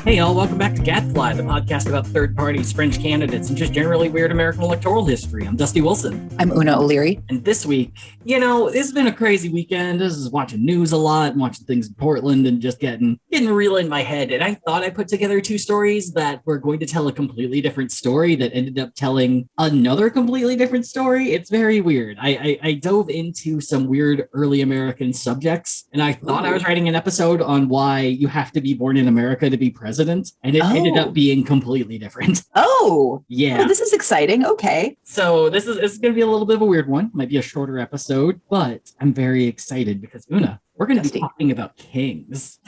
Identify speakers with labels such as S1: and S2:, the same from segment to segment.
S1: Hey, all, welcome back to Gadfly, the podcast about third parties, French candidates, and just generally weird American electoral history. I'm Dusty Wilson.
S2: I'm Una O'Leary.
S1: And this week, this has been a crazy weekend. This is watching news a lot and watching things in Portland and just getting real in my head. And I thought I put together two stories that were going to tell a completely different story that ended up telling another completely different story. It's very weird. I dove into some weird early American subjects, and I thought I was writing an episode on why you have to be born in America to be president, and it ended up being completely different.
S2: Oh,
S1: yeah.
S2: Oh, this is exciting. Okay.
S1: So this is going to be a little bit of a weird one. Might be a shorter episode, but I'm very excited because, Una, we're going to be talking about kings.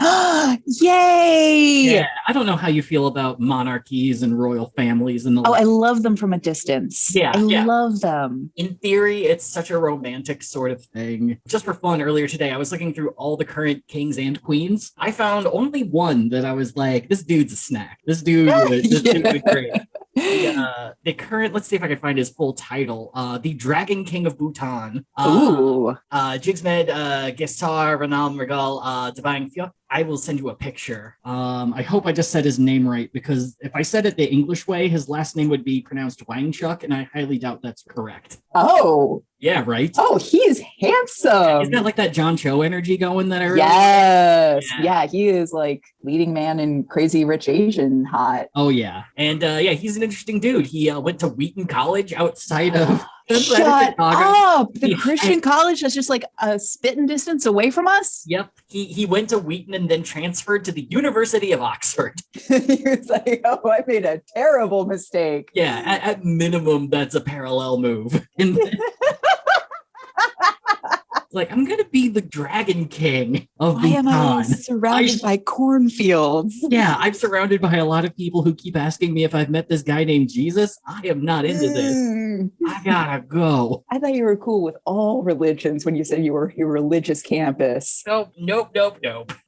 S2: Yay!
S1: Yeah, I don't know how you feel about monarchies and royal families and the
S2: I love them from a distance. I love them.
S1: In theory, it's such a romantic sort of thing. Just for fun, earlier today, I was looking through all the current kings and queens. I found only one that I was like, this dude's a snack. This dude was great. The current, let's see if I can find his full title. The Dragon King of Bhutan. Jigsmed Gesar Ranam Regal Divine Fiok. I will send you a picture. I hope I just said his name right, because if I said it the English way, his last name would be pronounced Wangchuk, and I highly doubt that's correct.
S2: Oh.
S1: Yeah, right?
S2: Oh, he is handsome.
S1: Isn't that like that John Cho energy going that I really
S2: Yes. Yeah, he is like leading man in Crazy Rich Asian hot.
S1: Oh, yeah. And he's an interesting dude. He went to Wheaton College outside of...
S2: Shut up! The Christian college that's just like a spitting distance away from us?
S1: Yep. He went to Wheaton and then transferred to the University of Oxford.
S2: He was like, I made a terrible mistake.
S1: Yeah, at minimum, that's a parallel move. Like, I'm going to be the Dragon King of Bhutan.
S2: Why am I surrounded by cornfields?
S1: Yeah, I'm surrounded by a lot of people who keep asking me if I've met this guy named Jesus. I am not into this. I gotta go.
S2: I thought you were cool with all religions when you said you were your religious campus.
S1: Nope.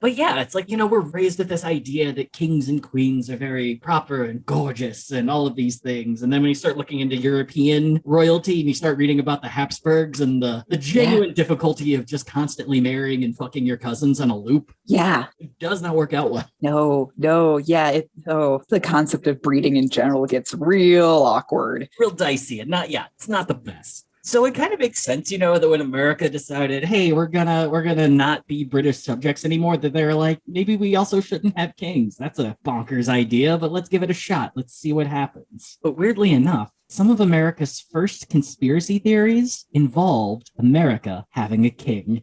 S1: But yeah, it's like, we're raised with this idea that kings and queens are very proper and gorgeous and all of these things. And then when you start looking into European royalty and you start reading about the Habsburgs and the genuine difficulty of just constantly marrying and fucking your cousins on a loop.
S2: Yeah.
S1: It does not work out well.
S2: No. Yeah. The concept of breeding in general gets real awkward.
S1: Real dicey. And it's not the best. So it kind of makes sense, that when America decided, hey, we're gonna not be British subjects anymore, that they're like, maybe we also shouldn't have kings. That's a bonkers idea, but let's give it a shot. Let's see what happens. But weirdly enough, some of America's first conspiracy theories involved America having a king.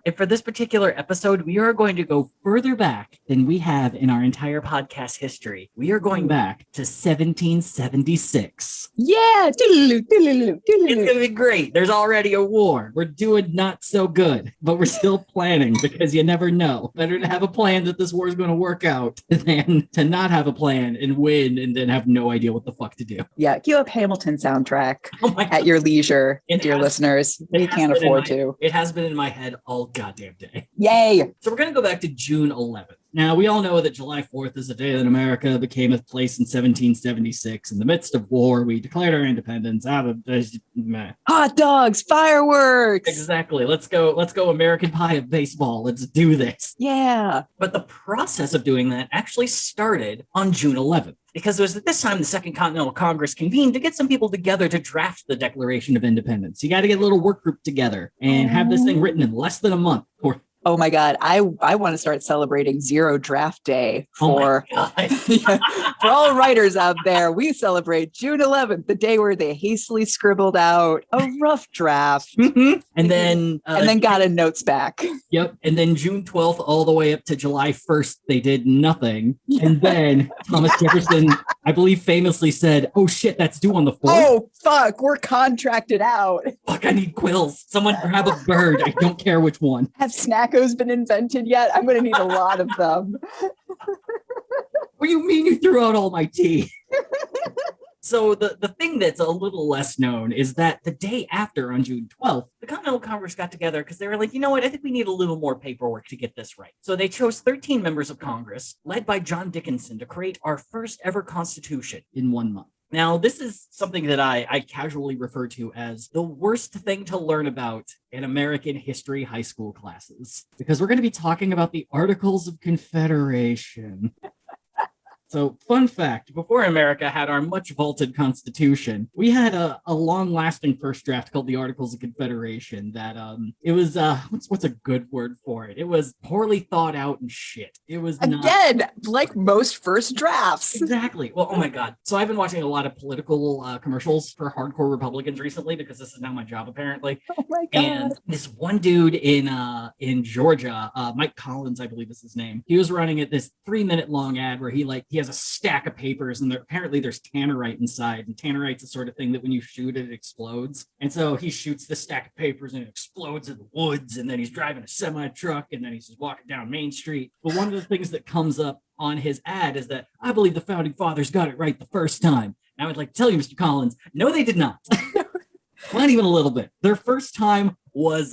S1: And for this particular episode, we are going to go further back than we have in our entire podcast history. We are going back to 1776.
S2: Yeah.
S1: It's going to be great. There's already a war. We're doing not so good, but we're still planning because you never know. Better to have a plan that this war is going to work out than to not have a plan and win and then have no idea what the fuck to do.
S2: Yeah. Cue up Hamilton soundtrack at your leisure, dear listeners. We can't afford to.
S1: It has been in my head all goddamn day.
S2: Yay!
S1: So we're going to go back to June 11th. Now, we all know that July 4th is the day that America became a place in 1776. In the midst of war, we declared our independence.
S2: Hot dogs, fireworks!
S1: Exactly. Let's go American Pie of baseball. Let's do this.
S2: Yeah.
S1: But the process of doing that actually started on June 11th. Because it was at this time the Second Continental Congress convened to get some people together to draft the Declaration of Independence. You got to get a little work group together and have this thing written in less than a month.
S2: Oh my God. I want to start celebrating Zero Draft Day for all writers out there. We celebrate June 11th, the day where they hastily scribbled out a rough draft.
S1: Mm-hmm. And then
S2: got a notes back.
S1: Yep. And then June 12th all the way up to July 1st, they did nothing. And then Thomas Jefferson, I believe, famously said, oh shit, that's due on the 4th.
S2: Oh fuck, we're contracted out.
S1: Fuck, I need quills. Someone grab a bird. I don't care which one.
S2: Have Snackos been invented yet? I'm going to need a lot of them.
S1: What do you mean you threw out all my tea? So the thing that's a little less known is that the day after, on June 12th, the Continental Congress got together because they were like, you know what, I think we need a little more paperwork to get this right. So they chose 13 members of Congress, led by John Dickinson, to create our first ever Constitution in 1 month. Now, this is something that I casually refer to as the worst thing to learn about in American history high school classes, because we're going to be talking about the Articles of Confederation. So, fun fact, before America had our much vaulted Constitution, we had a long-lasting first draft called the Articles of Confederation that it was what's a good word for it? It was poorly thought out and shit. It was
S2: again, like most first drafts.
S1: Exactly. Well, oh my God. So I've been watching a lot of political commercials for hardcore Republicans recently because this is now my job, apparently.
S2: Oh my God.
S1: And this one dude in Georgia, Mike Collins, I believe is his name. He was running at this 3-minute long ad where he has a stack of papers and apparently there's tannerite inside. And tannerite's the sort of thing that when you shoot it explodes. And so he shoots the stack of papers and it explodes in the woods. And then he's driving a semi truck and then he's just walking down Main Street. But one of the things that comes up on his ad is that I believe the founding fathers got it right the first time. And I would like to tell you, Mr. Collins, no, they did not. Not even a little bit. Their first time was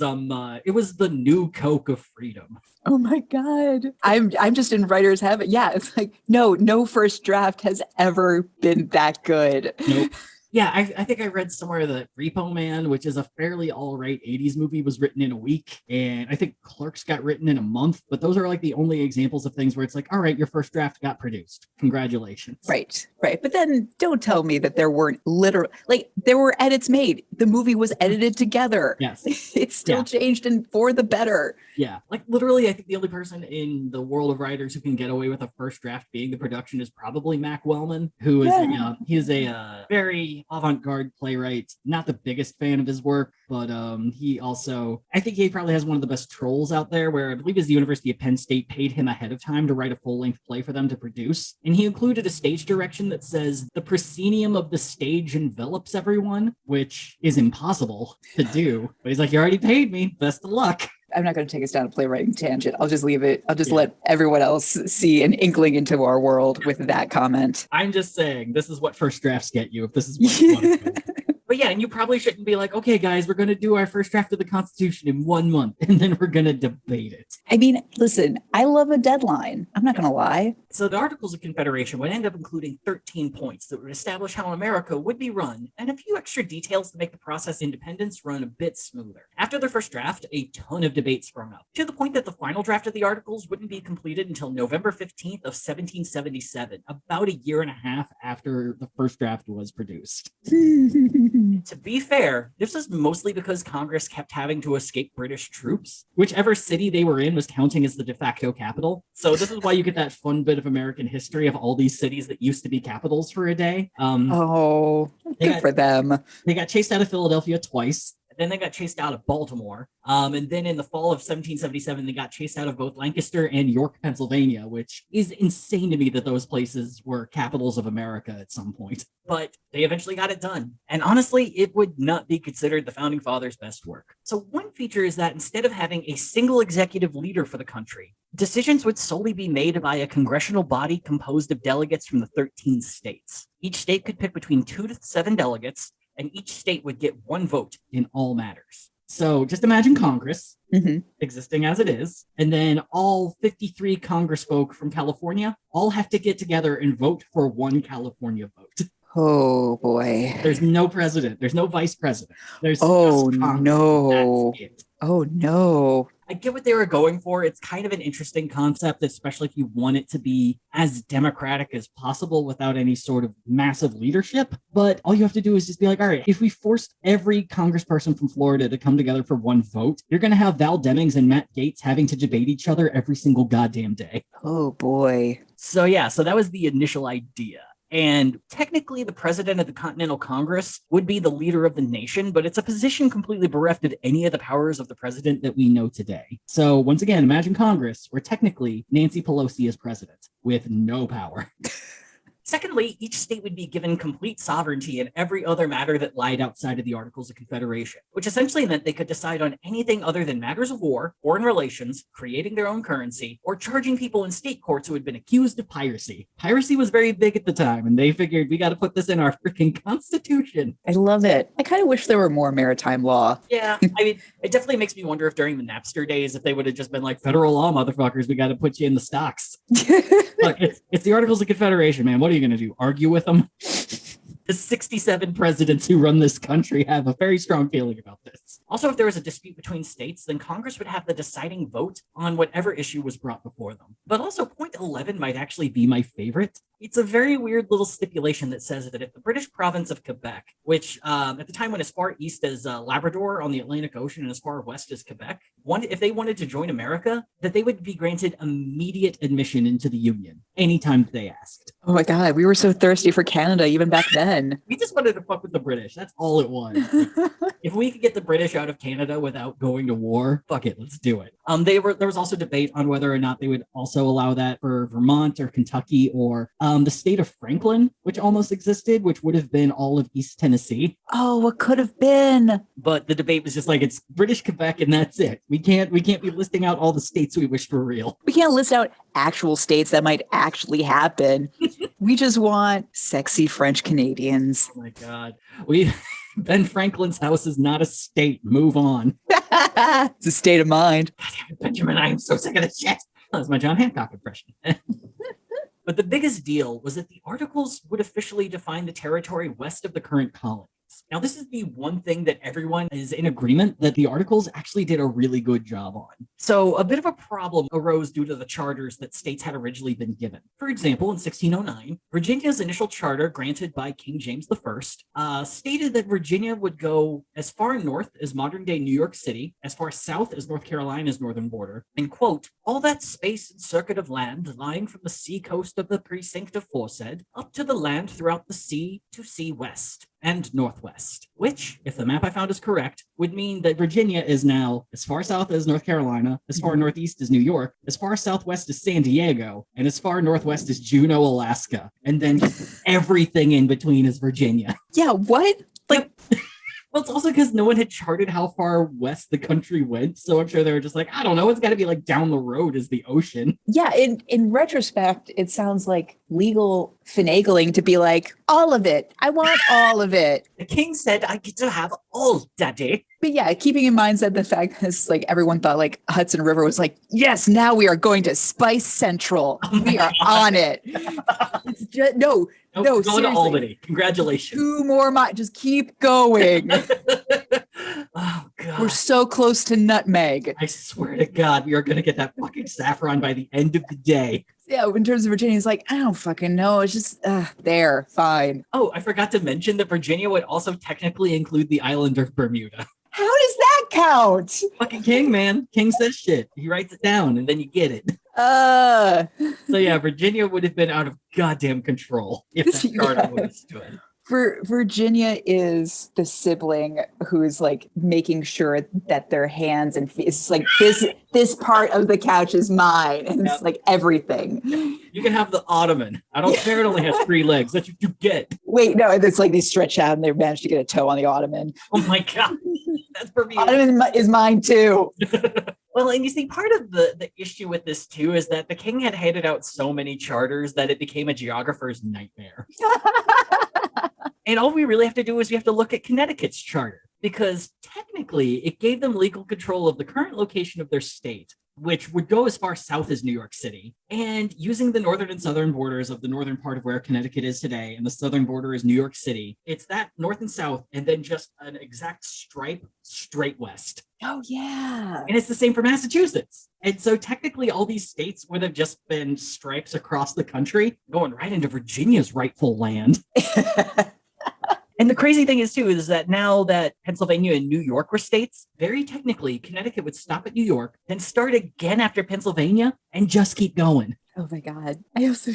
S1: it was the new Coke of freedom.
S2: Oh my God. I'm just in writer's heaven. Yeah, it's like no first draft has ever been that good.
S1: Nope. Yeah, I think I read somewhere that Repo Man, which is a fairly all-right 80s movie, was written in a week. And I think Clerks got written in a month. But those are like the only examples of things where it's like, all right, your first draft got produced. Congratulations.
S2: Right. But then don't tell me that there weren't there were edits made. The movie was edited together.
S1: Yes.
S2: It's still changed and for the better.
S1: Yeah. Like literally, I think the only person in the world of writers who can get away with a first draft being the production is probably Mac Wellman, who is he's a very avant-garde playwright. Not the biggest fan of his work, but he also, I think he probably has one of the best trolls out there, where I believe it's the University of Penn State paid him ahead of time to write a full-length play for them to produce. And he included a stage direction that says the proscenium of the stage envelops everyone, which is impossible to do. But he's like, you already paid me. Best of luck.
S2: I'm not going to take us down a playwriting tangent. I'll just leave it. I'll just let everyone else see an inkling into our world with that comment.
S1: I'm just saying, this is what first drafts get you, if this is what you want to do. But yeah, and you probably shouldn't be like, okay, guys, we're going to do our first draft of the Constitution in 1 month, and then we're going to debate it.
S2: I mean, listen, I love a deadline. I'm not going to lie.
S1: So the Articles of Confederation would end up including 13 points that would establish how America would be run, and a few extra details to make the process independence run a bit smoother. After their first draft, a ton of debate sprung up, to the point that the final draft of the Articles wouldn't be completed until November 15th of 1777, about a year and a half after the first draft was produced. To be fair, this was mostly because Congress kept having to escape British troops. Whichever city they were in was counting as the de facto capital. So this is why you get that fun bit of American history of all these cities that used to be capitals for a day.
S2: Good for them.
S1: They got chased out of Philadelphia twice. Then they got chased out of Baltimore. And then in the fall of 1777, they got chased out of both Lancaster and York, Pennsylvania, which is insane to me that those places were capitals of America at some point. But they eventually got it done. And honestly, it would not be considered the Founding Fathers' best work. So one feature is that instead of having a single executive leader for the country, decisions would solely be made by a congressional body composed of delegates from the 13 states. Each state could pick between 2 to 7 delegates, and each state would get 1 vote in all matters. So just imagine Congress existing as it is, and then all 53 congressfolk from California all have to get together and vote for 1 California vote.
S2: Oh boy.
S1: There's no president. There's no vice president. There's
S2: no.
S1: That's it.
S2: Oh no.
S1: I get what they were going for. It's kind of an interesting concept, especially if you want it to be as democratic as possible without any sort of massive leadership. But all you have to do is just be like, all right, if we forced every congressperson from Florida to come together for 1 vote, you're going to have Val Demings and Matt Gaetz having to debate each other every single goddamn day.
S2: Oh boy.
S1: So yeah, so that was the initial idea. And technically, the president of the Continental Congress would be the leader of the nation, but it's a position completely bereft of any of the powers of the president that we know today. So once again, imagine Congress, where technically Nancy Pelosi is president with no power. Secondly, each state would be given complete sovereignty in every other matter that lied outside of the Articles of Confederation, which essentially meant they could decide on anything other than matters of war, foreign relations, creating their own currency, or charging people in state courts who had been accused of piracy. Piracy was very big at the time, and they figured we got to put this in our freaking Constitution.
S2: I love it. I kind of wish there were more maritime law.
S1: Yeah, I mean, it definitely makes me wonder if during the Napster days, if they would have just been like, federal law, motherfuckers, we got to put you in the stocks. Look, it's the Articles of Confederation, man. What are you going to do? Argue with them? The 67 presidents who run this country have a very strong feeling about this. Also, if there was a dispute between states, then Congress would have the deciding vote on whatever issue was brought before them. But also, point 11 might actually be my favorite. It's a very weird little stipulation that says that if the British province of Quebec, which at the time went as far east as Labrador on the Atlantic Ocean and as far west as Quebec, if they wanted to join America, that they would be granted immediate admission into the Union anytime they asked.
S2: Oh my God, we were so thirsty for Canada even back then.
S1: We just wanted to fuck with the British. That's all it was. If we could get the British out of Canada without going to war, fuck it, let's do it. There was also debate on whether or not they would also allow that for Vermont or Kentucky or the state of Franklin, which almost existed, which would have been all of East Tennessee.
S2: Oh, what could have been?
S1: But the debate was just like, it's British Quebec and that's it. We can't be listing out all the states we wish were real.
S2: We can't list out actual states that might actually happen. We just want sexy French Canadians.
S1: Oh my God. Ben Franklin's house is not a state. Move on.
S2: It's a state of mind.
S1: God damn it, Benjamin, I am so sick of this shit. That was my John Hancock impression. But the biggest deal was that the articles would officially define the territory west of the current colonies. Now, this is the one thing that everyone is in agreement that the articles actually did a really good job on. So a bit of a problem arose due to the charters that states had originally been given. For example, in 1609, Virginia's initial charter granted by King James I stated that Virginia would go as far north as modern-day New York City, as far south as North Carolina's northern border, and, quote, all that space and circuit of land lying from the sea coast of the precinct aforesaid up to the land throughout the sea to sea west and northwest, which, if the map I found is correct, would mean that Virginia is now as far south as North Carolina, as far northeast as New York, as far southwest as San Diego, and as far northwest as Juneau, Alaska. And then everything in between is Virginia.
S2: Yeah, what? Like,
S1: well, it's also because no one had charted how far west the country went. So I'm sure they were just like, I don't know, it's got to be like down the road is the ocean.
S2: Yeah, in retrospect, it sounds like legal finagling to be like, all of it. I want all of it.
S1: The king said I get to have all, daddy.
S2: But yeah, keeping in mind that the fact is like everyone thought like Hudson River was like, yes, now we are going to Spice Central. We are on it. It's just, no,
S1: going to Albany. Congratulations.
S2: 2 more miles. Just keep going.
S1: Oh, God.
S2: We're so close to nutmeg.
S1: I swear to God, we are going to get that fucking saffron by the end of the day.
S2: Yeah, in terms of Virginia, it's like, I don't fucking know. It's just, there, fine.
S1: Oh, I forgot to mention that Virginia would also technically include the island of Bermuda.
S2: How does that count?
S1: Fucking King, man. King says shit. He writes it down, and then you get it. So yeah, Virginia would have been out of goddamn control if that charter would have stood.
S2: Virginia is the sibling who's like making sure that their hands and it's like this part of the couch is mine, and it's like everything.
S1: You can have the ottoman. I don't care. It only has 3 legs. That's what you get.
S2: Wait, no, it's like they stretch out and they manage to get a toe on the ottoman.
S1: Oh my God, that's for me.
S2: Ottoman is mine too.
S1: Well, and you see, part of the issue with this too is that the king had handed out so many charters that it became a geographer's nightmare. And all we really have to do is we have to look at Connecticut's charter, because technically it gave them legal control of the current location of their state, which would go as far south as New York City. And using the northern and southern borders of the northern part of where Connecticut is today, and the southern border is New York City, it's that north and south, and then just an exact stripe straight west.
S2: Oh, yeah.
S1: And it's the same for Massachusetts. And so technically all these states would have just been stripes across the country, going right into Virginia's rightful land. And the crazy thing is, too, is that now that Pennsylvania and New York were states, very technically, Connecticut would stop at New York, then start again after Pennsylvania, and just keep going.
S2: Oh my God. I just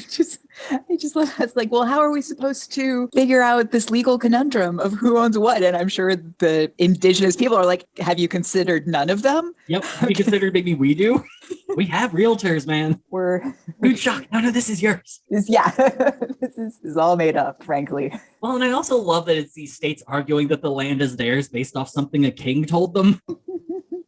S2: love that. It's like, well, how are we supposed to figure out this legal conundrum of who owns what? And I'm sure the indigenous people are like, have you considered none of them?
S1: Yep. Have you considered maybe we do? We have realtors, man.
S2: We're
S1: huge shock. No, this is yours.
S2: This is all made up, frankly.
S1: Well, and I also love that it's these states arguing that the land is theirs based off something a king told them.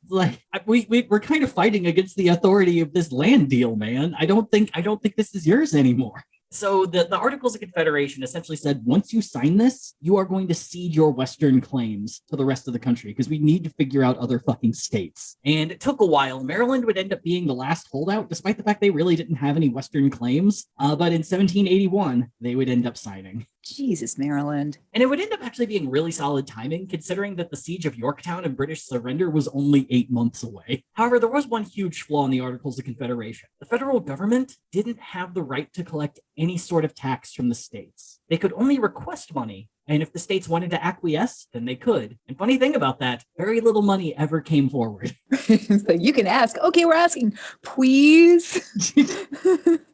S1: Like we're kind of fighting against the authority of this land deal, man. I don't think this is yours anymore. So the Articles of Confederation essentially said, once you sign this, you are going to cede your Western claims to the rest of the country because we need to figure out other fucking states. And it took a while. Maryland would end up being the last holdout, despite the fact they really didn't have any Western claims. But in 1781, they would end up signing.
S2: Jesus, Maryland.
S1: And it would end up actually being really solid timing, considering that the siege of Yorktown and British surrender was only 8 months away. However, there was one huge flaw in the Articles of Confederation. The federal government didn't have the right to collect any sort of tax from the states. They could only request money, and if the states wanted to acquiesce, then they could. And funny thing about that, very little money ever came forward.
S2: So you can ask, okay, we're asking, please.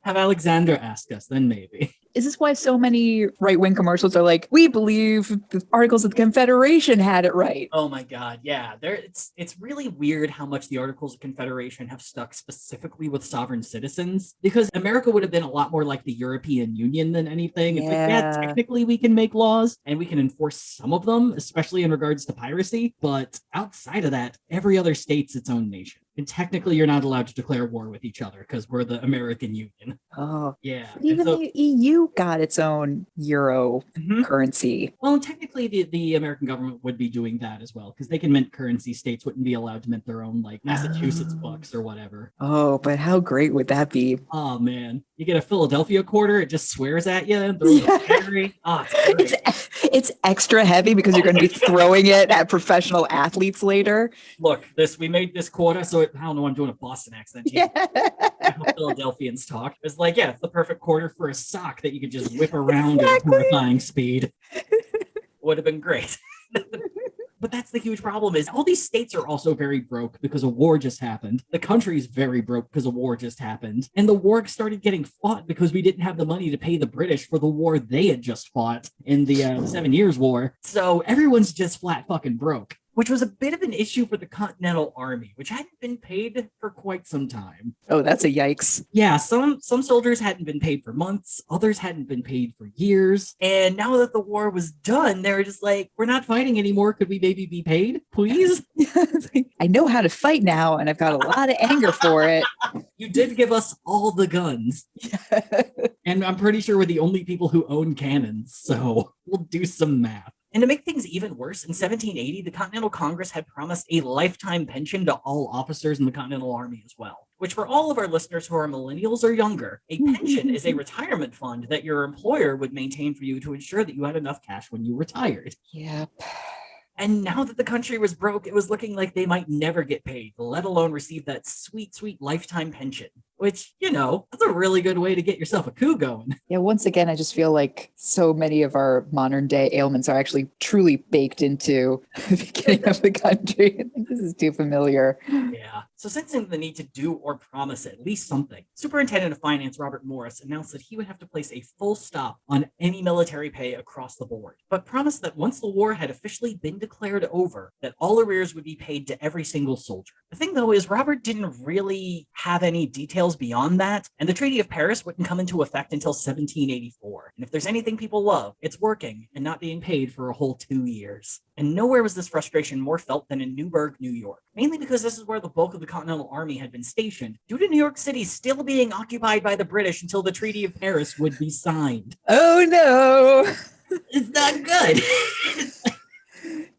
S1: Have Alexander ask us, then maybe.
S2: Is this why so many right-wing commercials are like, we believe the Articles of the Confederation had it right?
S1: Oh my God, yeah. It's really weird how much the Articles of Confederation have stuck specifically with sovereign citizens, because America would have been a lot more like the European Union than anything. It's like, yeah, technically we can make laws and we can enforce some of them, especially in regards to piracy, but outside of that, every other state's its own nation. And technically, you're not allowed to declare war with each other because we're the American Union.
S2: Oh,
S1: yeah.
S2: But even the EU got its own euro currency.
S1: Well, technically, the American government would be doing that as well, because they can mint currency. States wouldn't be allowed to mint their own, like Massachusetts bucks or whatever.
S2: Oh, but how great would that be?
S1: Oh man, you get a Philadelphia quarter, it just swears at you and throws a berry. Oh,
S2: it's extra heavy because you're going to be throwing it at professional athletes later.
S1: Look, we made this quarter, so I don't know, I'm doing a Boston accent. Yeah. How Philadelphians talk. It's like, yeah, it's the perfect quarter for a sock that you could just whip around at horrifying speed. Would have been great. But that's the huge problem, is all these states are also very broke because a war just happened. The country's very broke because a war just happened. And the war started getting fought because we didn't have the money to pay the British for the war they had just fought in the 7 Years' War. So everyone's just flat fucking broke, which was a bit of an issue for the Continental Army, which hadn't been paid for quite some time.
S2: Oh, that's a yikes.
S1: Yeah, some soldiers hadn't been paid for months, others hadn't been paid for years. And now that the war was done, they were just like, we're not fighting anymore. Could we maybe be paid, please?
S2: I know how to fight now, and I've got a lot of anger for it.
S1: You did give us all the guns. And I'm pretty sure we're the only people who own cannons, so we'll do some math. And to make things even worse, in 1780, the Continental Congress had promised a lifetime pension to all officers in the Continental Army as well, which for all of our listeners who are millennials or younger, a pension is a retirement fund that your employer would maintain for you to ensure that you had enough cash when you retired.
S2: Yep.
S1: And now that the country was broke, it was looking like they might never get paid, let alone receive that sweet, sweet lifetime pension, which, you know, that's a really good way to get yourself a coup going.
S2: Yeah, once again, I just feel like so many of our modern day ailments are actually truly baked into the beginning of the country. I think this is too familiar.
S1: Yeah. So sensing the need to do or promise at least something, Superintendent of Finance Robert Morris announced that he would have to place a full stop on any military pay across the board, but promised that once the war had officially been declared over, that all arrears would be paid to every single soldier. The thing, though, is Robert didn't really have any details beyond that, and the Treaty of Paris wouldn't come into effect until 1784. And if there's anything people love, it's working and not being paid for a whole 2 years. And nowhere was this frustration more felt than in Newburgh, New York, mainly because this is where the bulk of the Continental Army had been stationed, due to New York City still being occupied by the British until the Treaty of Paris would be signed.
S2: Oh no!
S1: It's not good.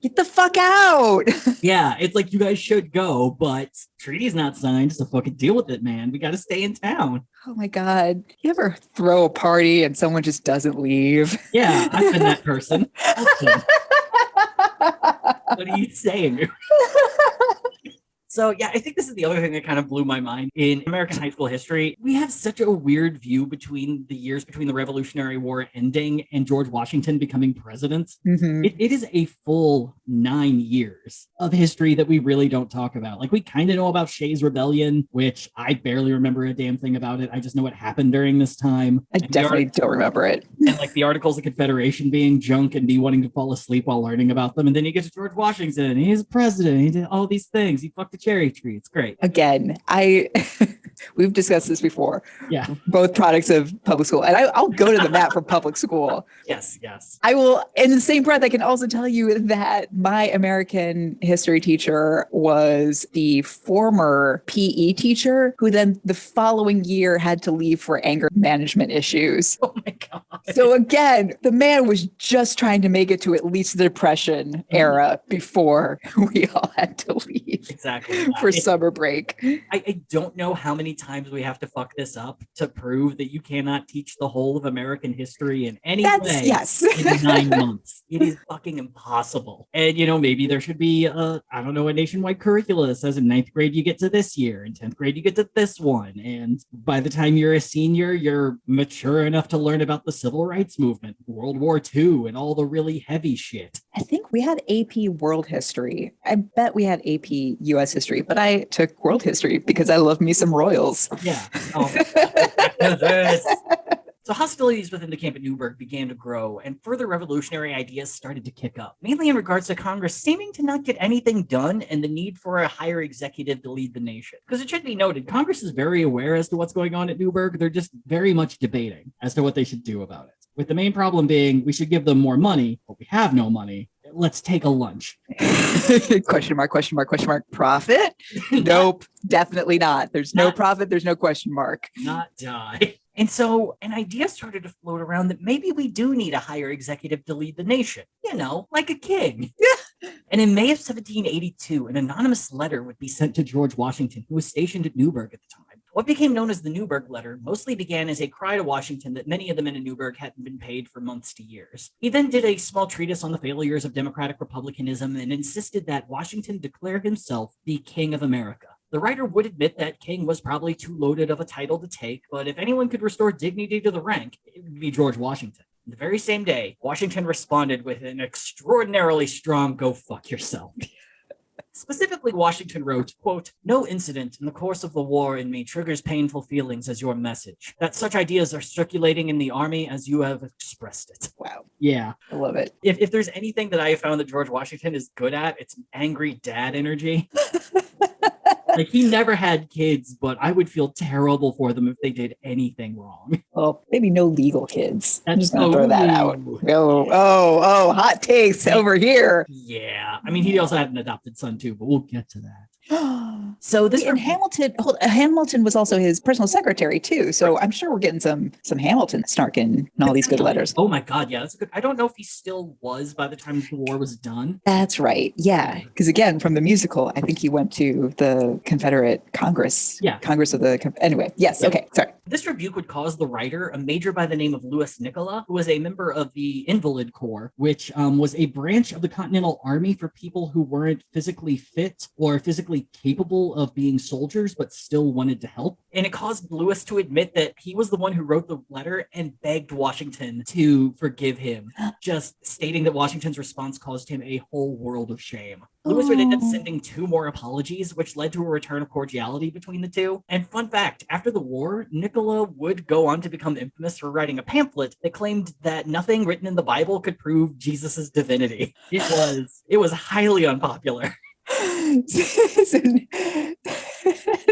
S2: Get the fuck out.
S1: Yeah, it's like, you guys should go, but treaty's not signed, so fucking deal with it, man. We got to stay in town.
S2: Oh my God. You ever throw a party and someone just doesn't leave?
S1: Yeah, I've been that person. What are you saying? So yeah, I think this is the other thing that kind of blew my mind. In American high school history, we have such a weird view between the years between the Revolutionary War ending and George Washington becoming president. Mm-hmm. It is a full 9 years of history that we really don't talk about. Like, we kind of know about Shays' Rebellion, which I barely remember a damn thing about it. I just know what happened during this time.
S2: I definitely don't remember it.
S1: And like the Articles of Confederation being junk and me wanting to fall asleep while learning about them. And then you get to George Washington, and he's president, he did all these things. He fucked a cherry tree. It's great.
S2: Again, we've discussed this before.
S1: Yeah.
S2: Both products of public school. And I'll go to the mat for public school.
S1: Yes, yes.
S2: I will, in the same breath, I can also tell you that my American history teacher was the former PE teacher who then the following year had to leave for anger management issues.
S1: Oh my God.
S2: So again, the man was just trying to make it to at least the Depression era before we all had to leave.
S1: Exactly.
S2: For summer break.
S1: I don't know how many times we have to fuck this up to prove that you cannot teach the whole of American history in any way
S2: yes.
S1: in 9 months. It is fucking impossible. And, maybe there should be, a nationwide curricula that says in 9th grade you get to this year, in 10th grade you get to this one. And by the time you're a senior, you're mature enough to learn about the Civil Rights Movement, World War II, and all the really heavy shit.
S2: I think we had AP World History. I bet we had AP US History, but I took World History because I love me some royals.
S1: Yeah. So hostilities within the camp at Newburgh began to grow, and further revolutionary ideas started to kick up, mainly in regards to Congress seeming to not get anything done and the need for a higher executive to lead the nation. Because it should be noted, Congress is very aware as to what's going on at Newburgh. They're just very much debating as to what they should do about it. With the main problem being, we should give them more money, but we have no money. Let's take a lunch.
S2: Question mark, question mark, question mark. Profit? Nope, definitely not. There's no profit. There's no question mark.
S1: Not die. And so an idea started to float around that maybe we do need a higher executive to lead the nation, like a king. Yeah. And in May of 1782, an anonymous letter would be sent to George Washington, who was stationed at Newburgh at the time. What became known as the Newburgh letter mostly began as a cry to Washington that many of the men in Newburgh hadn't been paid for months to years. He then did a small treatise on the failures of democratic republicanism and insisted that Washington declare himself the King of America. The writer would admit that king was probably too loaded of a title to take, but if anyone could restore dignity to the rank, it would be George Washington. The very same day, Washington responded with an extraordinarily strong "go fuck yourself." Specifically, Washington wrote, quote, "No incident in the course of the war in me triggers painful feelings as your message. That such ideas are circulating in the army as you have expressed it."
S2: Wow.
S1: Yeah.
S2: I love it.
S1: If there's anything that I have found that George Washington is good at, it's angry dad energy. Like, he never had kids, but I would feel terrible for them if they did anything wrong.
S2: Well, maybe no legal kids. I'm just going to
S1: Oh,
S2: throw that out. Oh, hot takes over here.
S1: Yeah. I mean, he also had an adopted son, too, but we'll get to that. So this
S2: and Hamilton was also his personal secretary too. So I'm sure we're getting some Hamilton snarking and all these good letters.
S1: Oh my God, yeah, that's good. I don't know if he still was by the time the war was done.
S2: That's right, yeah. Because again, from the musical, I think he went to the Confederate Congress.
S1: Yeah,
S2: Congress of the. Anyway, yes. Yeah. Okay, sorry.
S1: This rebuke would cause the writer, a major by the name of Louis Nicola, who was a member of the Invalid Corps, which was a branch of the Continental Army for people who weren't physically fit or physically capable of being soldiers, but still wanted to help. And it caused Louis to admit that he was the one who wrote the letter and begged Washington to forgive him, just stating that Washington's response caused him a whole world of shame. Louis would end up sending 2 more apologies, which led to a return of cordiality between the two. And fun fact, after the war, Nicola would go on to become infamous for writing a pamphlet that claimed that nothing written in the Bible could prove Jesus's divinity. It was highly unpopular.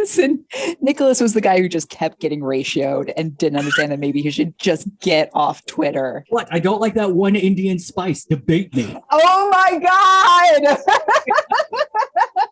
S2: So Nicholas was the guy who just kept getting ratioed and didn't understand that maybe he should just get off Twitter.
S1: What? I don't like that one Indian spice. Debate me.
S2: Oh my God!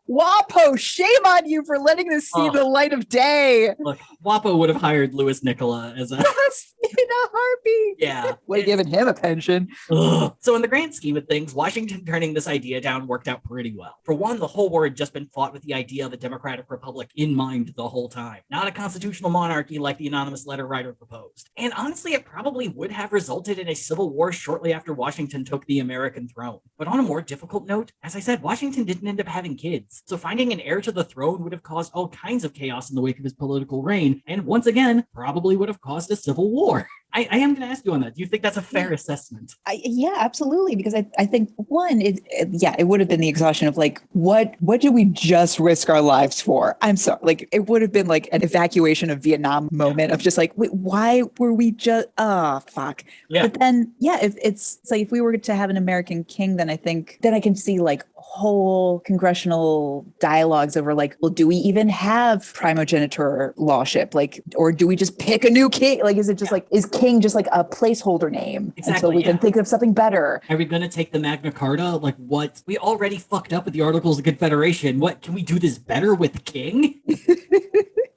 S2: WAPO, shame on you for letting this see the light of day.
S1: Look, WAPO would have hired Louis Nicola as a...
S2: in a heartbeat.
S1: Yeah.
S2: Would have given him a pension.
S1: Ugh. So in the grand scheme of things, Washington turning this idea down worked out pretty well. For one, the whole war had just been fought with the idea of a democratic republic in mind the whole time, not a constitutional monarchy like the anonymous letter writer proposed. And honestly, it probably would have resulted in a civil war shortly after Washington took the American throne. But on a more difficult note, as I said, Washington didn't end up having kids. So finding an heir to the throne would have caused all kinds of chaos in the wake of his political reign, and once again, probably would have caused a cil war. I am going to ask you on that. Do you think that's a fair assessment?
S2: Yeah, absolutely. Because I think one, it would have been the exhaustion of like, what did we just risk our lives for? I'm sorry. Like, it would have been like an evacuation of Vietnam moment of just like, wait, why were we just, fuck. Yeah. But then, yeah, it's like if we were to have an American king, then I think, then I can see like whole congressional dialogues over like, well, do we even have primogeniture lawship? Like, or do we just pick a new king? Like, is it just like, is king just like a placeholder name until we can think of something better?
S1: Are we going to take the Magna Carta? Like, what? We already fucked up with the Articles of Confederation. What? Can we do this better with king?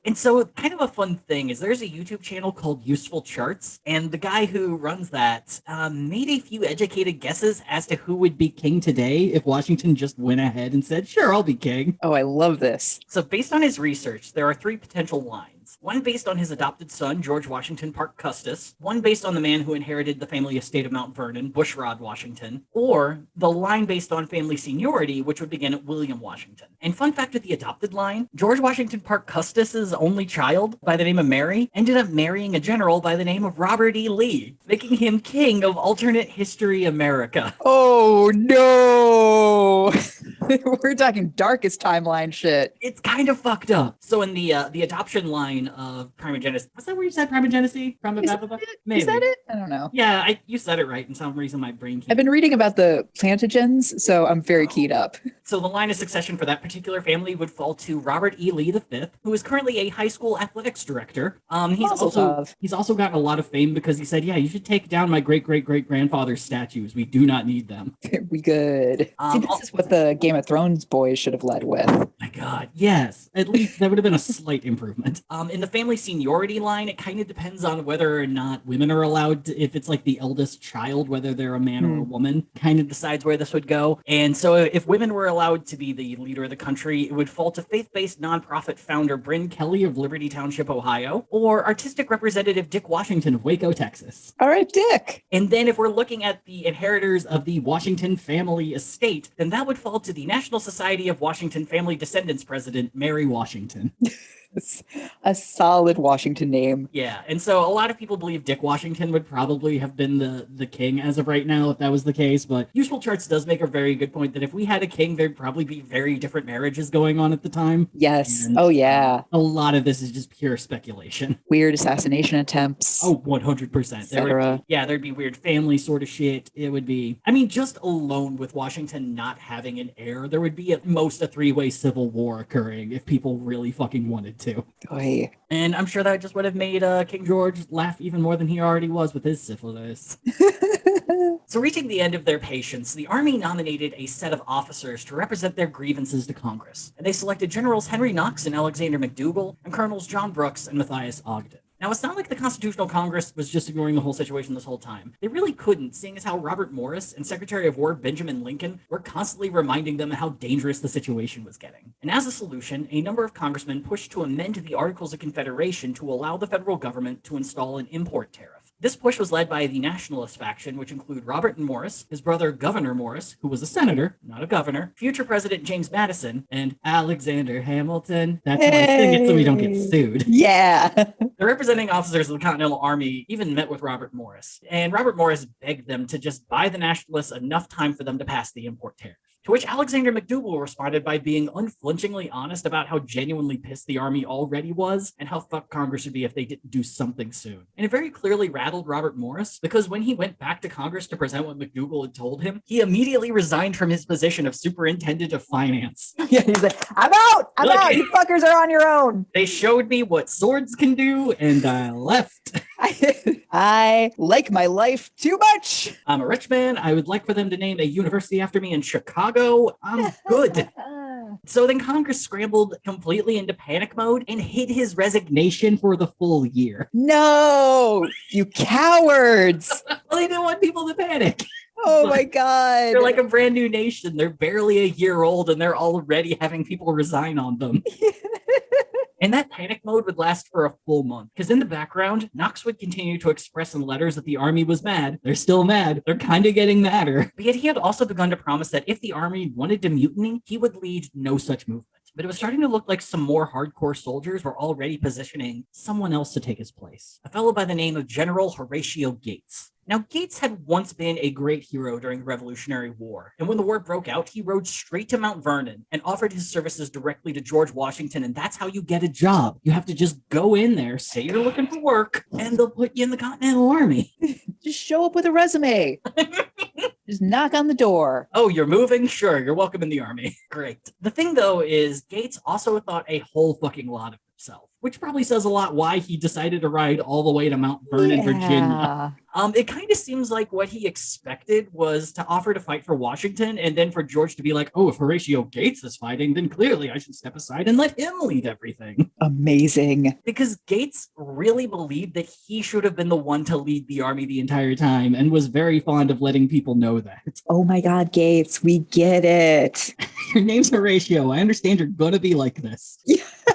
S1: And so kind of a fun thing is there's a YouTube channel called Useful Charts, and the guy who runs that made a few educated guesses as to who would be king today if Washington just went ahead and said, sure, I'll be king.
S2: Oh, I love this.
S1: So based on his research, there are three potential lines. One based on his adopted son, George Washington Parke Custis, one based on the man who inherited the family estate of Mount Vernon, Bushrod Washington, or the line based on family seniority, which would begin at William Washington. And fun fact with the adopted line, George Washington Parke Custis's only child, by the name of Mary, ended up marrying a general by the name of Robert E. Lee, making him king of alternate history America.
S2: Oh, no. We're talking darkest timeline shit.
S1: It's kind of fucked up. So in the adoption line of Primogenesis, was that where you said Primogenesis?
S2: Maybe. Is that it? I don't know.
S1: Yeah, you said it right. And some reason my brain
S2: I've been reading about the plantagens, so I'm very keyed up.
S1: So the line of succession for that particular family would fall to Robert E. Lee V, who is currently a high school athletics director. He's also gotten a lot of fame because he said, yeah, you should take down my great-great-great-grandfather's statues. We do not need them.
S2: We good. See, this is what the Game of Thrones boys should have led with.
S1: Oh my God, yes. At least that would have been a slight improvement. In the family seniority line, it kind of depends on whether or not women are allowed to, if it's like the eldest child, whether they're a man or a woman, kind of decides where this would go. And so if women were allowed to be the leader of the country, it would fall to faith-based nonprofit founder Bryn Kelly of Liberty Township, Ohio, or artistic representative Dick Washington of Waco, Texas.
S2: All right, Dick.
S1: And then if we're looking at the inheritors of the Washington family estate, then that would fall to the National Society of Washington Family Descendants president, Mary Washington.
S2: A solid Washington name.
S1: Yeah, and so a lot of people believe Dick Washington would probably have been the king as of right now if that was the case, but Useful Charts does make a very good point that if we had a king, there'd probably be very different marriages going on at the time.
S2: Yes.
S1: And,
S2: oh, yeah.
S1: A lot of this is just pure speculation.
S2: Weird assassination attempts.
S1: Oh, 100%. There'd be weird family sort of shit. It would be, I mean, just alone with Washington not having an heir, there would be at most a three-way civil war occurring if people really fucking wanted to.
S2: Oy.
S1: And I'm sure that just would have made King George laugh even more than he already was with his syphilis. So reaching the end of their patience, the army nominated a set of officers to represent their grievances to Congress. And they selected Generals Henry Knox and Alexander McDougall, and Colonels John Brooks and Matthias Ogden. Now, it's not like the Constitutional Congress was just ignoring the whole situation this whole time. They really couldn't, seeing as how Robert Morris and Secretary of War Benjamin Lincoln were constantly reminding them how dangerous the situation was getting. And as a solution, a number of congressmen pushed to amend the Articles of Confederation to allow the federal government to install an import tariff. This push was led by the Nationalist faction, which include Robert Morris, his brother Governor Morris, who was a senator, not a governor, future President James Madison, and Alexander Hamilton. That's how I sing it so we don't get sued.
S2: Yeah.
S1: The representing officers of the Continental Army even met with Robert Morris, and Robert Morris begged them to just buy the Nationalists enough time for them to pass the import tariff. To which Alexander McDougall responded by being unflinchingly honest about how genuinely pissed the army already was and how fucked Congress would be if they didn't do something soon. And it very clearly rattled Robert Morris because when he went back to Congress to present what McDougall had told him, he immediately resigned from his position of superintendent of finance.
S2: Yeah, he's like, I'm out! I'm out! You fuckers are on your own!
S1: They showed me what swords can do, and I left.
S2: I like my life too much.
S1: I'm a rich man. I would like for them to name a university after me in Chicago. I'm good. So then Congress scrambled completely into panic mode and hid his resignation for the full year.
S2: No, you cowards.
S1: Well, they didn't want people to panic.
S2: Oh my God.
S1: They're like a brand new nation. They're barely a year old and they're already having people resign on them. And that panic mode would last for a full month, because in the background, Knox would continue to express in letters that the army was mad. They're still mad. They're kind of getting madder. But yet he had also begun to promise that if the army wanted to mutiny, he would lead no such movement. But it was starting to look like some more hardcore soldiers were already positioning someone else to take his place. A fellow by the name of General Horatio Gates. Now, Gates had once been a great hero during the Revolutionary War, and when the war broke out, he rode straight to Mount Vernon and offered his services directly to George Washington, and that's how you get a job. You have to just go in there, say you're looking for work, and they'll put you in the Continental Army.
S2: Just show up with a resume. Just knock on the door.
S1: Oh, you're moving? Sure, you're welcome in the army. Great. The thing, though, is Gates also thought a whole fucking lot of himself, which probably says a lot why he decided to ride all the way to Mount Vernon, Virginia. It kind of seems like what he expected was to offer to fight for Washington, and then for George to be like, oh, if Horatio Gates is fighting, then clearly I should step aside and let him lead everything.
S2: Amazing.
S1: Because Gates really believed that he should have been the one to lead the army the entire time, and was very fond of letting people know that.
S2: Oh my God, Gates, we get it.
S1: Your name's Horatio. I understand you're gonna be like this.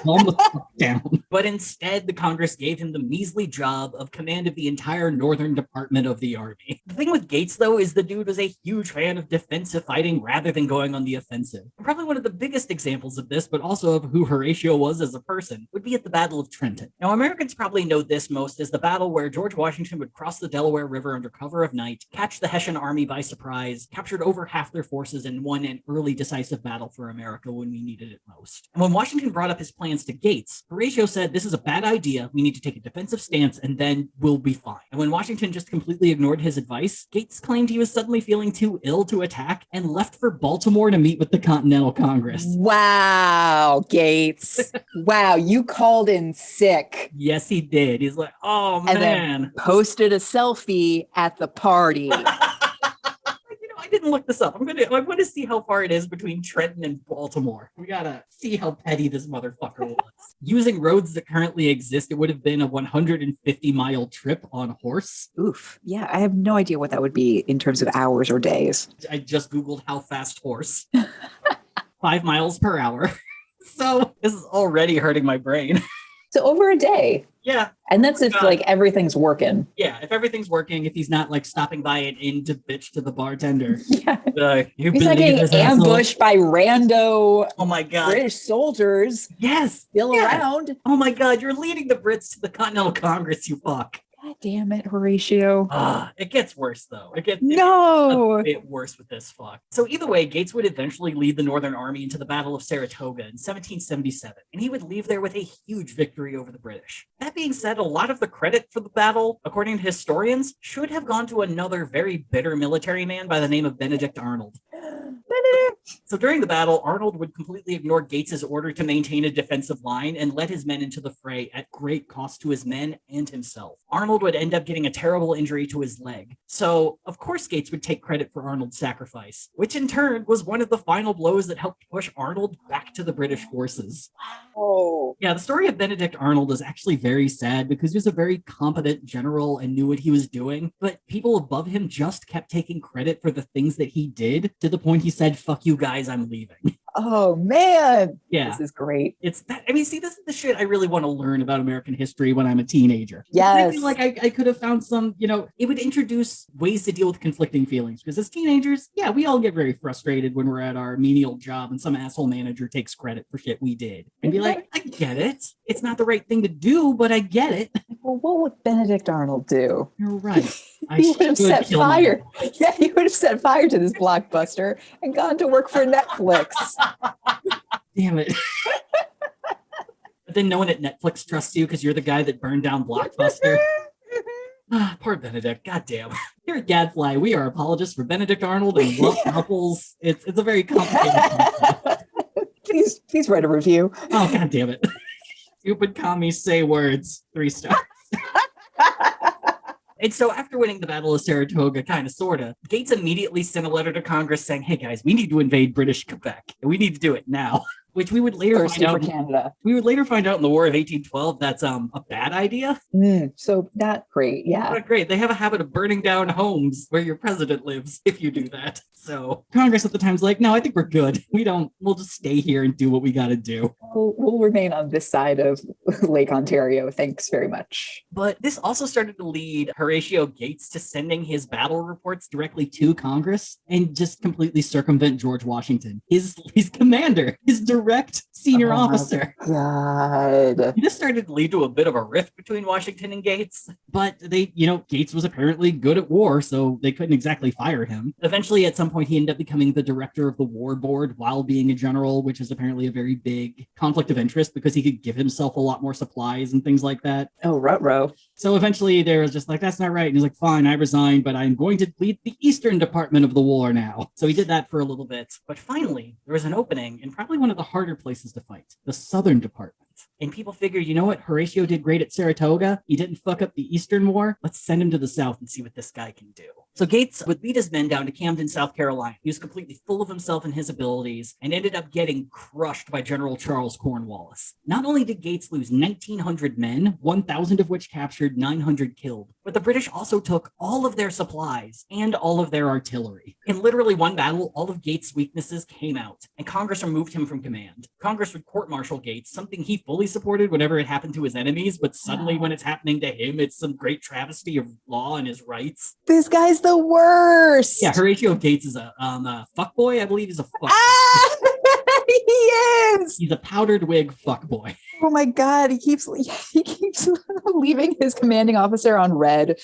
S1: Calm the fuck down. But instead, the Congress gave him the measly job of command of the entire northern department of the army. The thing with Gates, though, is the dude was a huge fan of defensive fighting rather than going on the offensive. And probably one of the biggest examples of this, but also of who Horatio was as a person, would be at the Battle of Trenton. Now, Americans probably know this most as the battle where George Washington would cross the Delaware River under cover of night, catch the Hessian army by surprise, captured over half their forces, and won an early decisive battle for America when we needed it most. And when Washington brought up his plans to Gates, Horatio said, this is a bad idea. We need to take a defensive stance and then we'll be fine. And when Washington just completely ignored his advice, Gates claimed he was suddenly feeling too ill to attack and left for Baltimore to meet with the Continental Congress.
S2: Wow, Gates. Wow, you called in sick.
S1: Yes, he did. He's like, oh, man.
S2: And then posted a selfie at the party.
S1: I didn't look this up. I want to see how far it is between Trenton and Baltimore. We gotta see how petty this motherfucker was. Using roads that currently exist, it would have been a 150-mile trip on horse.
S2: Oof. Yeah, I have no idea what that would be in terms of hours or days.
S1: I just Googled how fast horse. 5 miles per hour. So this is already hurting my brain.
S2: So over a day.
S1: Yeah.
S2: And that's if like everything's working.
S1: Yeah, if everything's working, if he's not like stopping by an inn to bitch to the bartender.
S2: Yeah. He's not getting ambushed by rando British soldiers.
S1: Yes.
S2: Still around.
S1: Oh my God, you're leading the Brits to the Continental Congress, you fuck.
S2: God damn it, Horatio.
S1: It gets worse, though. It gets a bit worse with this fuck. So either way, Gates would eventually lead the Northern Army into the Battle of Saratoga in 1777, and he would leave there with a huge victory over the British. That being said, a lot of the credit for the battle, according to historians, should have gone to another very bitter military man by the name of Benedict Arnold. So during the battle, Arnold would completely ignore Gates's order to maintain a defensive line and led his men into the fray at great cost to his men and himself. Arnold would end up getting a terrible injury to his leg. So, of course, Gates would take credit for Arnold's sacrifice, which in turn was one of the final blows that helped push Arnold back to the British forces.
S2: Oh.
S1: Yeah, the story of Benedict Arnold is actually very sad because he was a very competent general and knew what he was doing, but people above him just kept taking credit for the things that he did to the point he said, fuck you guys, I'm leaving.
S2: Oh, man.
S1: Yeah.
S2: This is great.
S1: It's that, I mean, see, this is the shit I really want to learn about American history when I'm a teenager.
S2: Yes.
S1: I feel like I could have found some, it would introduce ways to deal with conflicting feelings. Because as teenagers, yeah, we all get very frustrated when we're at our menial job and some asshole manager takes credit for shit we did. And be like, I get it. It's not the right thing to do, but I get it.
S2: Well, what would Benedict Arnold do?
S1: You're right.
S2: He would have set fire. Yeah, he would have set fire to this blockbuster and gone to work for Netflix.
S1: Damn it. But then no one at Netflix trusts you because you're the guy that burned down Blockbuster. Poor Benedict. Goddamn. Here at Gadfly, we are apologists for Benedict Arnold and love couples. It's a very complicated
S2: Please write a review.
S1: Oh, God damn it. Stupid commies say words. 3 stars. And so after winning the Battle of Saratoga, kind of, sort of, Gates immediately sent a letter to Congress saying, hey guys, we need to invade British Quebec, and we need to do it now. Which we would later find out.
S2: Canada.
S1: We would later find out in the War of 1812 that's a bad idea.
S2: So not great, yeah.
S1: Not great. They have a habit of burning down homes where your president lives if you do that. So Congress at the time's like, no, I think we're good. We'll just stay here and do what we got to do.
S2: We'll remain on this side of Lake Ontario. Thanks very much.
S1: But this also started to lead Horatio Gates to sending his battle reports directly to Congress and just completely circumvent George Washington, his commander, his direct senior officer.
S2: God.
S1: This started to lead to a bit of a rift between Washington and Gates, but Gates was apparently good at war, so they couldn't exactly fire him. Eventually, at some point, he ended up becoming the director of the war board while being a general, which is apparently a very big conflict of interest because he could give himself a lot more supplies and things like that.
S2: Oh, ruh-roh.
S1: So eventually there was just like, that's not right. And he's like, fine, I resigned, but I'm going to lead the Eastern Department of the war now. So he did that for a little bit. But finally, there was an opening in probably one of the harder places to fight, the Southern Department. And people figured, you know what? Horatio did great at Saratoga. He didn't fuck up the Eastern War. Let's send him to the South and see what this guy can do. So Gates would lead his men down to Camden, South Carolina. He was completely full of himself and his abilities and ended up getting crushed by General Charles Cornwallis. Not only did Gates lose 1,900 men, 1,000 of which captured, 900 killed, but the British also took all of their supplies and all of their artillery. In literally one battle, all of Gates' weaknesses came out, and Congress removed him from command. Congress would court-martial Gates, something he fully supported whenever it happened to his enemies, but suddenly when it's happening to him, it's some great travesty of law and his rights.
S2: This guy's the worst.
S1: Yeah, Horatio Gates is a fuckboy. I believe he's a fuckboy.
S2: He is.
S1: He's a powdered wig fuckboy.
S2: Oh my God. He keeps leaving his commanding officer on red.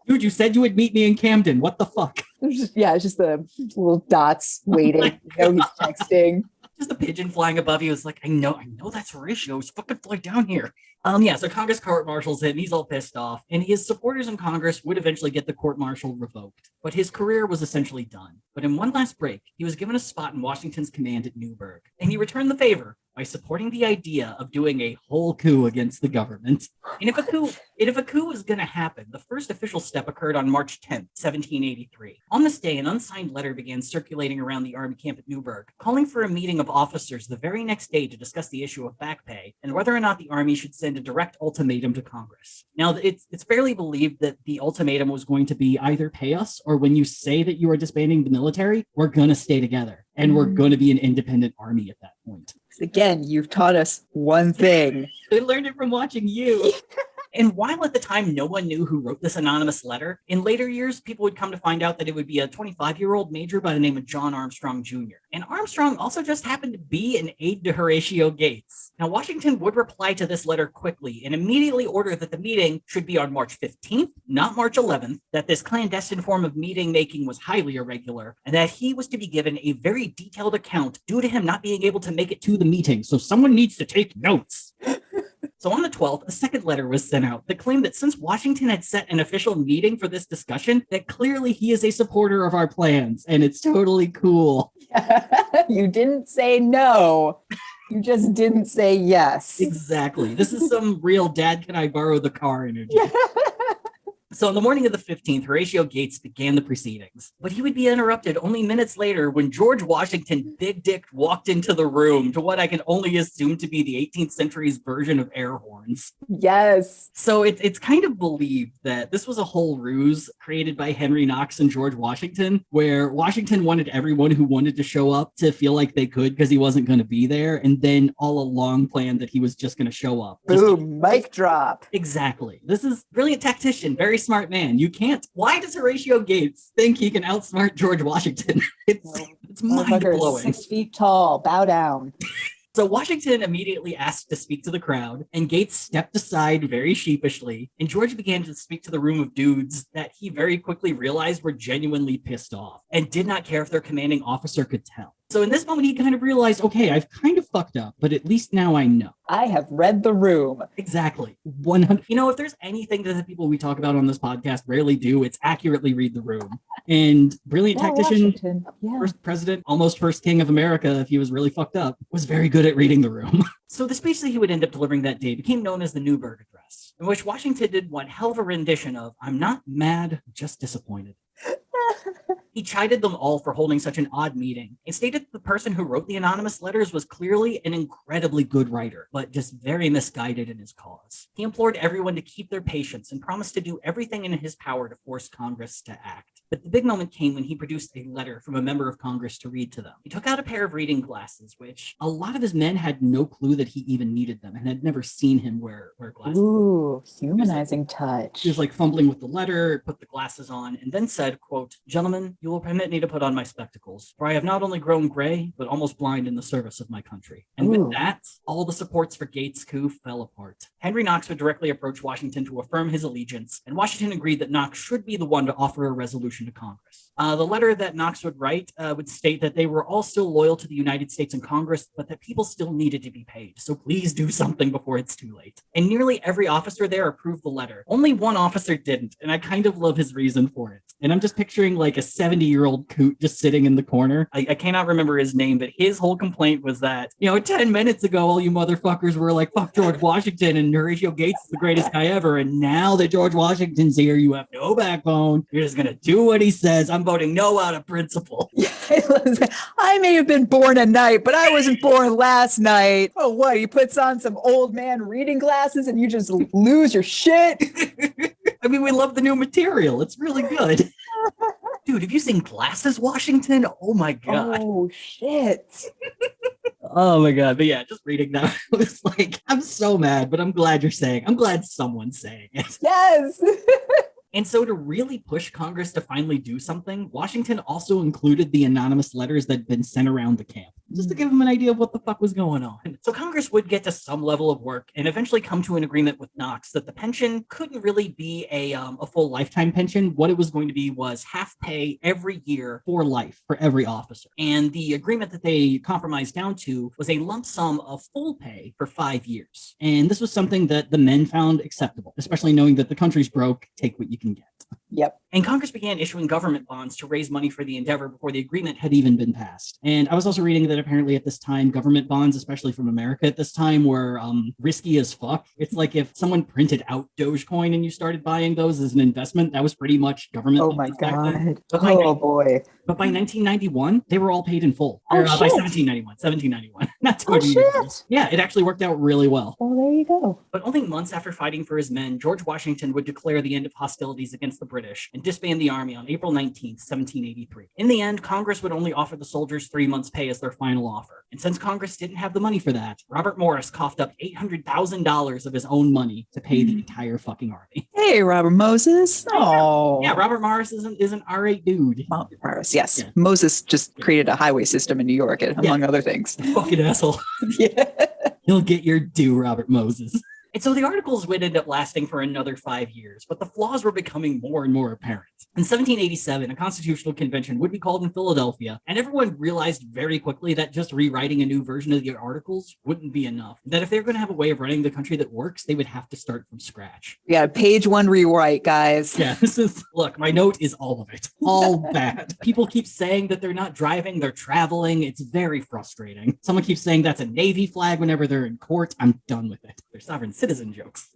S1: Dude, you said you would meet me in Camden. What the fuck?
S2: It's just the little dots waiting. He's texting.
S1: Just a pigeon flying above you. It's like, I know that's Horatio. He's fucking fly down here. So Congress court-martials him. He's all pissed off. And his supporters in Congress would eventually get the court-martial revoked. But his career was essentially done. But in one last break, he was given a spot in Washington's command at Newburgh. And he returned the favor by supporting the idea of doing a whole coup against the government. And if a coup was going to happen, the first official step occurred on March 10th, 1783. On this day, an unsigned letter began circulating around the army camp at Newburgh, calling for a meeting of officers the very next day to discuss the issue of back pay and whether or not the army should send a direct ultimatum to Congress. Now, it's fairly believed that the ultimatum was going to be either pay us, or when you say that you are disbanding the military, we're going to stay together and we're going to be an independent army at that point.
S2: Again, you've taught us one thing.
S1: I learned it from watching you. And while at the time no one knew who wrote this anonymous letter, in later years, people would come to find out that it would be a 25-year-old major by the name of John Armstrong Jr. And Armstrong also just happened to be an aide to Horatio Gates. Now, Washington would reply to this letter quickly and immediately order that the meeting should be on March 15th, not March 11th, that this clandestine form of meeting making was highly irregular, and that he was to be given a very detailed account due to him not being able to make it to the meeting. So someone needs to take notes. So on the 12th, a second letter was sent out that claimed that since Washington had set an official meeting for this discussion, that clearly he is a supporter of our plans, and it's totally cool.
S2: You didn't say no. You just didn't say yes.
S1: Exactly. This is some real dad, can I borrow the car energy. So on the morning of the 15th, Horatio Gates began the proceedings, but he would be interrupted only minutes later when George Washington Big Dick walked into the room to what I can only assume to be the 18th century's version of air horns.
S2: Yes.
S1: So it's kind of believed that this was a whole ruse created by Henry Knox and George Washington, where Washington wanted everyone who wanted to show up to feel like they could because he wasn't going to be there, and then all along planned that he was just going to show up.
S2: Boom, mic drop.
S1: Exactly. This is brilliant tactician, very smart man. You can't. Why does Horatio Gates think he can outsmart George Washington? It's mind-blowing.
S2: 6 feet tall. Bow down.
S1: So Washington immediately asked to speak to the crowd, and Gates stepped aside very sheepishly, and George began to speak to the room of dudes that he very quickly realized were genuinely pissed off and did not care if their commanding officer could tell. So in this moment, he kind of realized, okay, I've kind of fucked up, but at least now I know.
S2: I have read the room.
S1: Exactly. 100. You know, if there's anything that the people we talk about on this podcast rarely do, it's accurately read the room. And brilliant tactician, first president, almost first king of America, if he was really fucked up, was very good at reading the room. So the speech that he would end up delivering that day became known as the Newburgh Address, in which Washington did one hell of a rendition of, "I'm not mad, just disappointed." He chided them all for holding such an odd meeting and stated that the person who wrote the anonymous letters was clearly an incredibly good writer, but just very misguided in his cause. He implored everyone to keep their patience and promised to do everything in his power to force Congress to act. But the big moment came when he produced a letter from a member of Congress to read to them. He took out a pair of reading glasses, which a lot of his men had no clue that he even needed them and had never seen him wear glasses.
S2: Ooh, humanizing touch.
S1: He was like fumbling with the letter, put the glasses on, and then said, quote, "Gentlemen, you will permit me to put on my spectacles, for I have not only grown gray, but almost blind in the service of my country." And with that, all the supports for Gates' coup fell apart. Henry Knox would directly approach Washington to affirm his allegiance, and Washington agreed that Knox should be the one to offer a resolution to Congress. The letter that Knox would write would state that they were all still loyal to the United States and Congress, but that people still needed to be paid. So please do something before it's too late. And nearly every officer there approved the letter. Only one officer didn't, and I kind of love his reason for it. And I'm just picturing like a 70-year-old coot just sitting in the corner. I cannot remember his name, but his whole complaint was that, 10 minutes ago, all you motherfuckers were like, fuck George Washington and Horatio Gates is the greatest guy ever. And now that George Washington's here, you have no backbone. You're just going to do what he says. I'm voting no out of principle.
S2: I may have been born at night, but I wasn't born last night. Oh, what? He puts on some old man reading glasses and you just lose your shit?
S1: I mean, we love the new material. It's really good. Dude, have you seen Glasses Washington? Oh my God.
S2: Oh, shit.
S1: Oh my God. But yeah, just reading that, I was like, I'm so mad, but I'm glad someone's saying it.
S2: Yes.
S1: And so to really push Congress to finally do something, Washington also included the anonymous letters that had been sent around the camp, just to give them an idea of what the fuck was going on. So Congress would get to some level of work and eventually come to an agreement with Knox that the pension couldn't really be a full lifetime pension. What it was going to be was half pay every year for life for every officer. And the agreement that they compromised down to was a lump sum of full pay for 5 years. And this was something that the men found acceptable, especially knowing that the country's broke, take what you can get.
S2: Yep.
S1: And Congress began issuing government bonds to raise money for the endeavor before the agreement had even been passed. And I was also reading that apparently at this time, government bonds, especially from America at this time, were risky as fuck. It's like if someone printed out Dogecoin and you started buying those as an investment, that was pretty much government.
S2: Oh my God.
S1: Boy. But by 1991, they were all paid in full. By 1791, not 200 years. Yeah, it actually worked out really well.
S2: Well, there you go.
S1: But only months after fighting for his men, George Washington would declare the end of hostilities against the British and disband the army on April 19th, 1783. In the end, Congress would only offer the soldiers 3 months' pay as their final offer. And since Congress didn't have the money for that, Robert Morris coughed up $800,000 of his own money to pay the entire fucking army.
S2: Hey, Robert Moses. Oh.
S1: Yeah, Robert Morris is an R8 dude.
S2: Morris, yes. Yeah. Moses just created a highway system in New York, among other things.
S1: Fucking asshole.
S2: Yeah.
S1: You'll get your due, Robert Moses. And so the articles would end up lasting for another 5 years, but the flaws were becoming more and more apparent. In 1787, a constitutional convention would be called in Philadelphia, and everyone realized very quickly that just rewriting a new version of the articles wouldn't be enough. That if they're going to have a way of running the country that works, they would have to start from scratch.
S2: Yeah, page 1 rewrite, guys.
S1: Yeah, look, my note is all of it. All bad. People keep saying that they're not driving, they're traveling. It's very frustrating. Someone keeps saying that's a Navy flag whenever they're in court. I'm done with it. They're sovereign citizen jokes.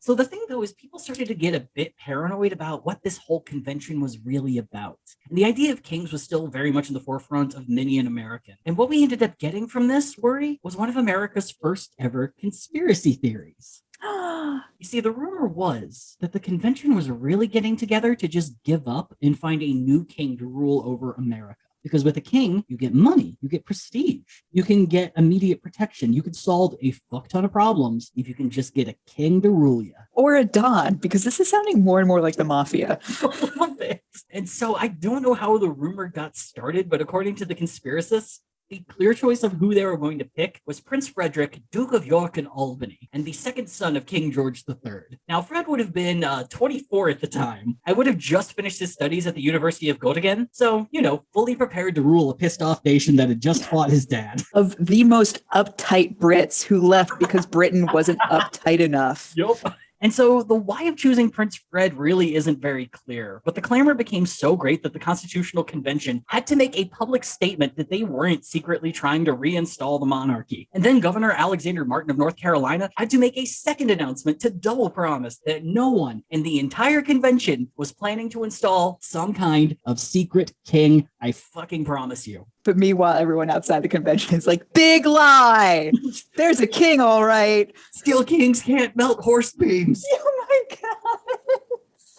S1: So the thing, though, is people started to get a bit paranoid about what this whole convention was really about. And the idea of kings was still very much in the forefront of many an American. And what we ended up getting from this worry was one of America's first ever conspiracy theories. You see, the rumor was that the convention was really getting together to just give up and find a new king to rule over America. Because with a king, you get money, you get prestige, you can get immediate protection, you can solve a fuck ton of problems if you can just get a king to rule you.
S2: Or a don, because this is sounding more and more like the mafia.
S1: A little bit. And so I don't know how the rumor got started, but according to the conspiracists, the clear choice of who they were going to pick was Prince Frederick, Duke of York and Albany, and the second son of King George III. Now, Fred would have been 24 at the time. I would have just finished his studies at the University of Göttingen, so, fully prepared to rule a pissed-off nation that had just fought his dad.
S2: Of the most uptight Brits who left because Britain wasn't uptight enough.
S1: Yup. And so the why of choosing Prince Fred really isn't very clear, but the clamor became so great that the Constitutional Convention had to make a public statement that they weren't secretly trying to reinstall the monarchy. And then Governor Alexander Martin of North Carolina had to make a second announcement to double promise that no one in the entire convention was planning to install some kind of secret king. I fucking promise you.
S2: But meanwhile, everyone outside the convention is like, big lie. There's a king, all right.
S1: Steel kings can't melt horse beams.
S2: Oh my God.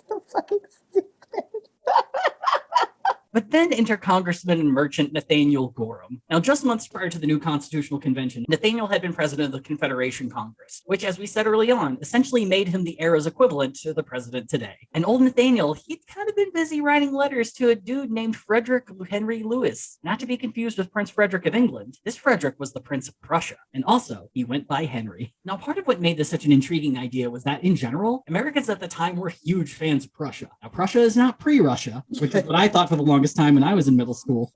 S2: So fucking stupid.
S1: But then enter Congressman and merchant Nathaniel Gorham. Now, just months prior to the new Constitutional Convention, Nathaniel had been president of the Confederation Congress, which, as we said early on, essentially made him the era's equivalent to the president today. And old Nathaniel, he'd kind of been busy writing letters to a dude named Frederick Henry Louis, not to be confused with Prince Frederick of England. This Frederick was the Prince of Prussia, and also, he went by Henry. Now, part of what made this such an intriguing idea was that, in general, Americans at the time were huge fans of Prussia. Now, Prussia is not pre-Russia, which is what I thought for the longest longest time when I was in middle school.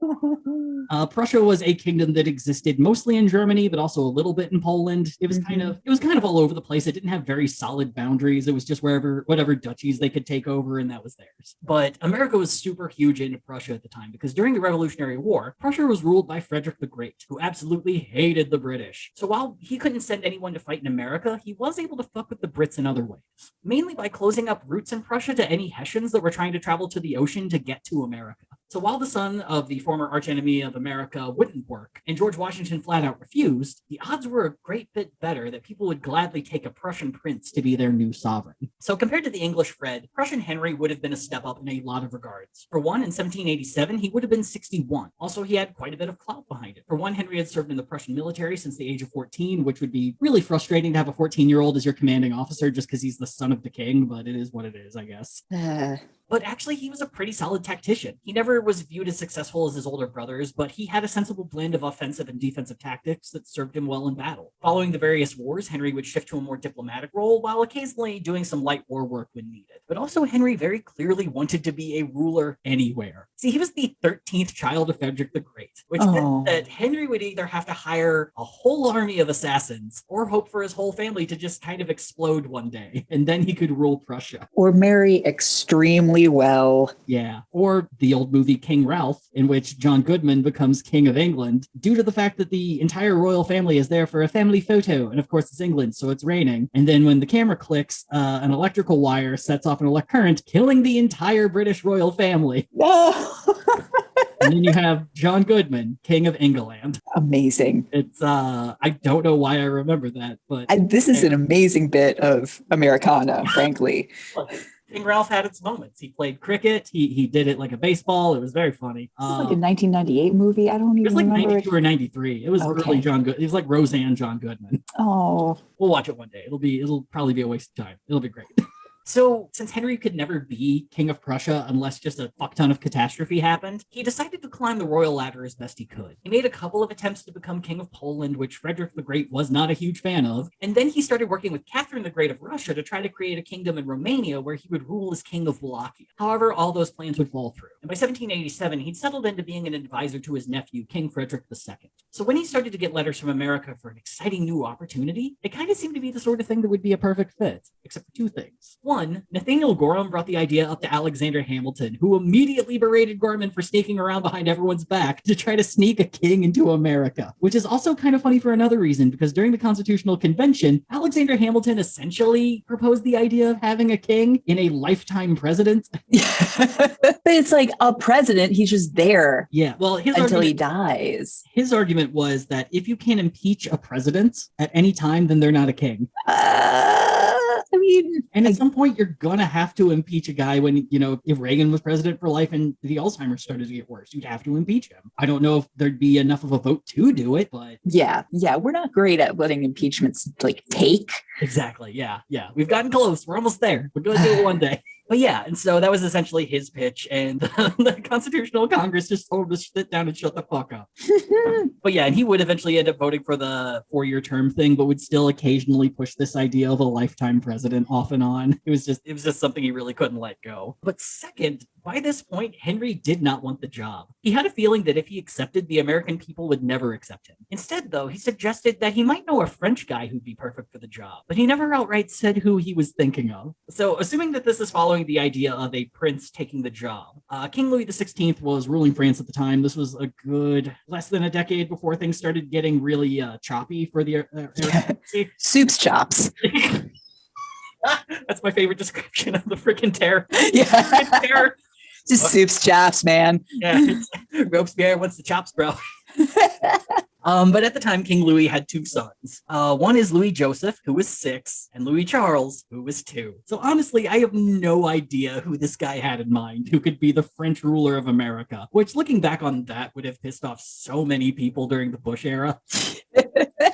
S1: Prussia was a kingdom that existed mostly in Germany, but also a little bit in Poland. It was kind of all over the place. It didn't have very solid boundaries. It was just whatever duchies they could take over, and that was theirs. But America was super huge into Prussia at the time because during the Revolutionary War, Prussia was ruled by Frederick the Great, who absolutely hated the British. So while he couldn't send anyone to fight in America, he was able to fuck with the Brits in other ways, mainly by closing up routes in Prussia to any Hessians that were trying to travel to the ocean to get to America. So while the son of the former archenemy of America wouldn't work, and George Washington flat out refused, the odds were a great bit better that people would gladly take a Prussian prince to be their new sovereign. So compared to the English Fred, Prussian Henry would have been a step up in a lot of regards. For one, in 1787, he would have been 61. Also, he had quite a bit of clout behind it. For one, Henry had served in the Prussian military since the age of 14, which would be really frustrating to have a 14-year-old as your commanding officer just because he's the son of the king, but it is what it is, I guess. But actually, he was a pretty solid tactician. He never was viewed as successful as his older brothers, but he had a sensible blend of offensive and defensive tactics that served him well in battle. Following the various wars, Henry would shift to a more diplomatic role, while occasionally doing some light war work when needed. But also, Henry very clearly wanted to be a ruler anywhere. See, he was the 13th child of Frederick the Great, which meant that Henry would either have to hire a whole army of assassins or hope for his whole family to just kind of explode one day, and then he could rule Prussia.
S2: Or marry extremely well.
S1: Yeah. Or the old movie King Ralph, in which John Goodman becomes King of England due to the fact that the entire royal family is there for a family photo. And of course, it's England, so it's raining. And then when the camera clicks, an electrical wire sets off an electric current, killing the entire British royal family. And then you have John Goodman, King of England.
S2: Amazing.
S1: It's I don't know why I remember that, but
S2: this is an amazing bit of Americana, frankly.
S1: King Ralph had its moments. He played cricket. He did it like a baseball. It was very funny.
S2: This is like a 1998 movie. I don't even remember.
S1: It was like 92 or 93. It was early John Goodman. It was like Roseanne John Goodman.
S2: Oh.
S1: We'll watch it one day. It'll probably be a waste of time. It'll be great. So, since Henry could never be king of Prussia unless just a fuck ton of catastrophe happened, he decided to climb the royal ladder as best he could. He made a couple of attempts to become king of Poland, which Frederick the Great was not a huge fan of, and then he started working with Catherine the Great of Russia to try to create a kingdom in Romania where he would rule as king of Wallachia. However, all those plans would fall through, and by 1787, he'd settled into being an advisor to his nephew, King Frederick II. So when he started to get letters from America for an exciting new opportunity, it kind of seemed to be the sort of thing that would be a perfect fit, except for two things. One, Nathaniel Gorham brought the idea up to Alexander Hamilton, who immediately berated Gorman for sneaking around behind everyone's back to try to sneak a king into America, which is also kind of funny for another reason, because during the Constitutional Convention, Alexander Hamilton essentially proposed the idea of having a king in a lifetime president.
S2: But it's like a president, he's just there.
S1: Yeah, well,
S2: until he dies.
S1: His argument was that if you can impeach a president at any time, then they're not a king. And at some point, you're going to have to impeach a guy when, if Reagan was president for life and the Alzheimer's started to get worse, you'd have to impeach him. I don't know if there'd be enough of a vote to do it, but... Yeah,
S2: we're not great at letting impeachments, take.
S1: Exactly, yeah. We've gotten close. We're almost there. We're going to do it one day. But yeah, and so that was essentially his pitch, and the Constitutional Congress just told him to sit down and shut the fuck up. But yeah, and he would eventually end up voting for the 4-year term thing, but would still occasionally push this idea of a lifetime president off and on. It was just something he really couldn't let go. But second, by this point, Henry did not want the job. He had a feeling that if he accepted, the American people would never accept him. Instead, though, he suggested that he might know a French guy who'd be perfect for the job, but he never outright said who he was thinking of. So, assuming that this is following the idea of a prince taking the job, King Louis XVI was ruling France at the time. This was a good less than a decade before things started getting really choppy for the aristocracy.
S2: Soup's chops.
S1: That's my favorite description of the freaking terror.
S2: Yeah. Terror. Just soup's chops, man.
S1: Yeah. Robespierre wants the chops, bro. But at the time, King Louis had two sons. One is Louis Joseph, who was 6, and Louis Charles, who was 2. So honestly, I have no idea who this guy had in mind, who could be the French ruler of America, which looking back on that would have pissed off so many people during the Bush era.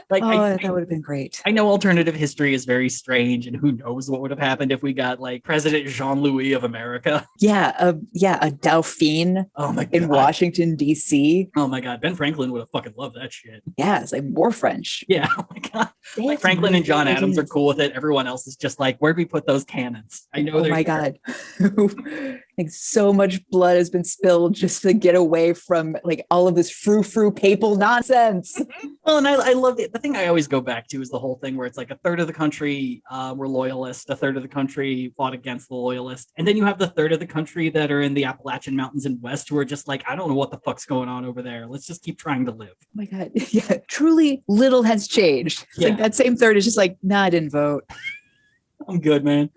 S2: That would have been great.
S1: I know alternative history is very strange, and who knows what would have happened if we got President Jean-Louis of America.
S2: Yeah, a Dauphin.
S1: Oh my God.
S2: In Washington, D.C.
S1: Oh my God, Ben Franklin would have fucking loved that shit.
S2: Yeah, it's more French.
S1: Yeah, oh my God. Franklin and John Adams are cool with it. Everyone else is just where'd we put those cannons? I know.
S2: Oh my God. Like so much blood has been spilled just to get away from like all of this frou-frou papal nonsense.
S1: Well, and I love it. The thing I always go back to is the whole thing where it's like a third of the country were loyalists, a third of the country fought against the loyalists, and then you have the third of the country that are in the Appalachian Mountains and West who are just like, I don't know what the fuck's going on over there. Let's just keep trying to live.
S2: Oh my God. Yeah, truly little has changed. It's like that same third is just like, nah, I didn't vote.
S1: I'm good, man.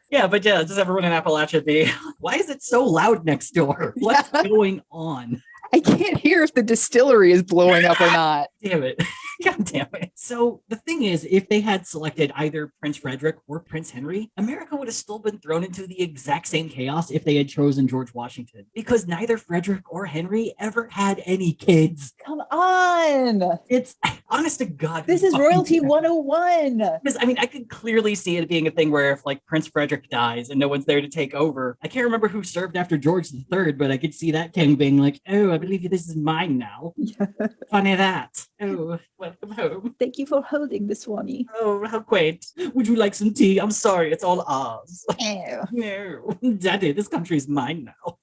S1: Yeah, but yeah, just everyone in Appalachia be, why is it so loud next door? What's going on?
S2: I can't hear if the distillery is blowing up or not.
S1: Damn it. God damn it. So the thing is, if they had selected either Prince Frederick or Prince Henry, America would have still been thrown into the exact same chaos if they had chosen George Washington, because neither Frederick or Henry ever had any kids.
S2: Come on.
S1: It's honest to God.
S2: This is royalty 101.
S1: Because I mean, I could clearly see it being a thing where if like Prince Frederick dies and no one's there to take over, I can't remember who served after George III, but I could see that king being like, oh, I believe this is mine now. Yeah. Funny that. Oh, welcome home.
S2: Thank you for holding this, Swanee.
S1: Oh, how quaint. Would you like some tea? I'm sorry, it's all ours.
S2: Ew.
S1: No, Daddy, this country's mine now.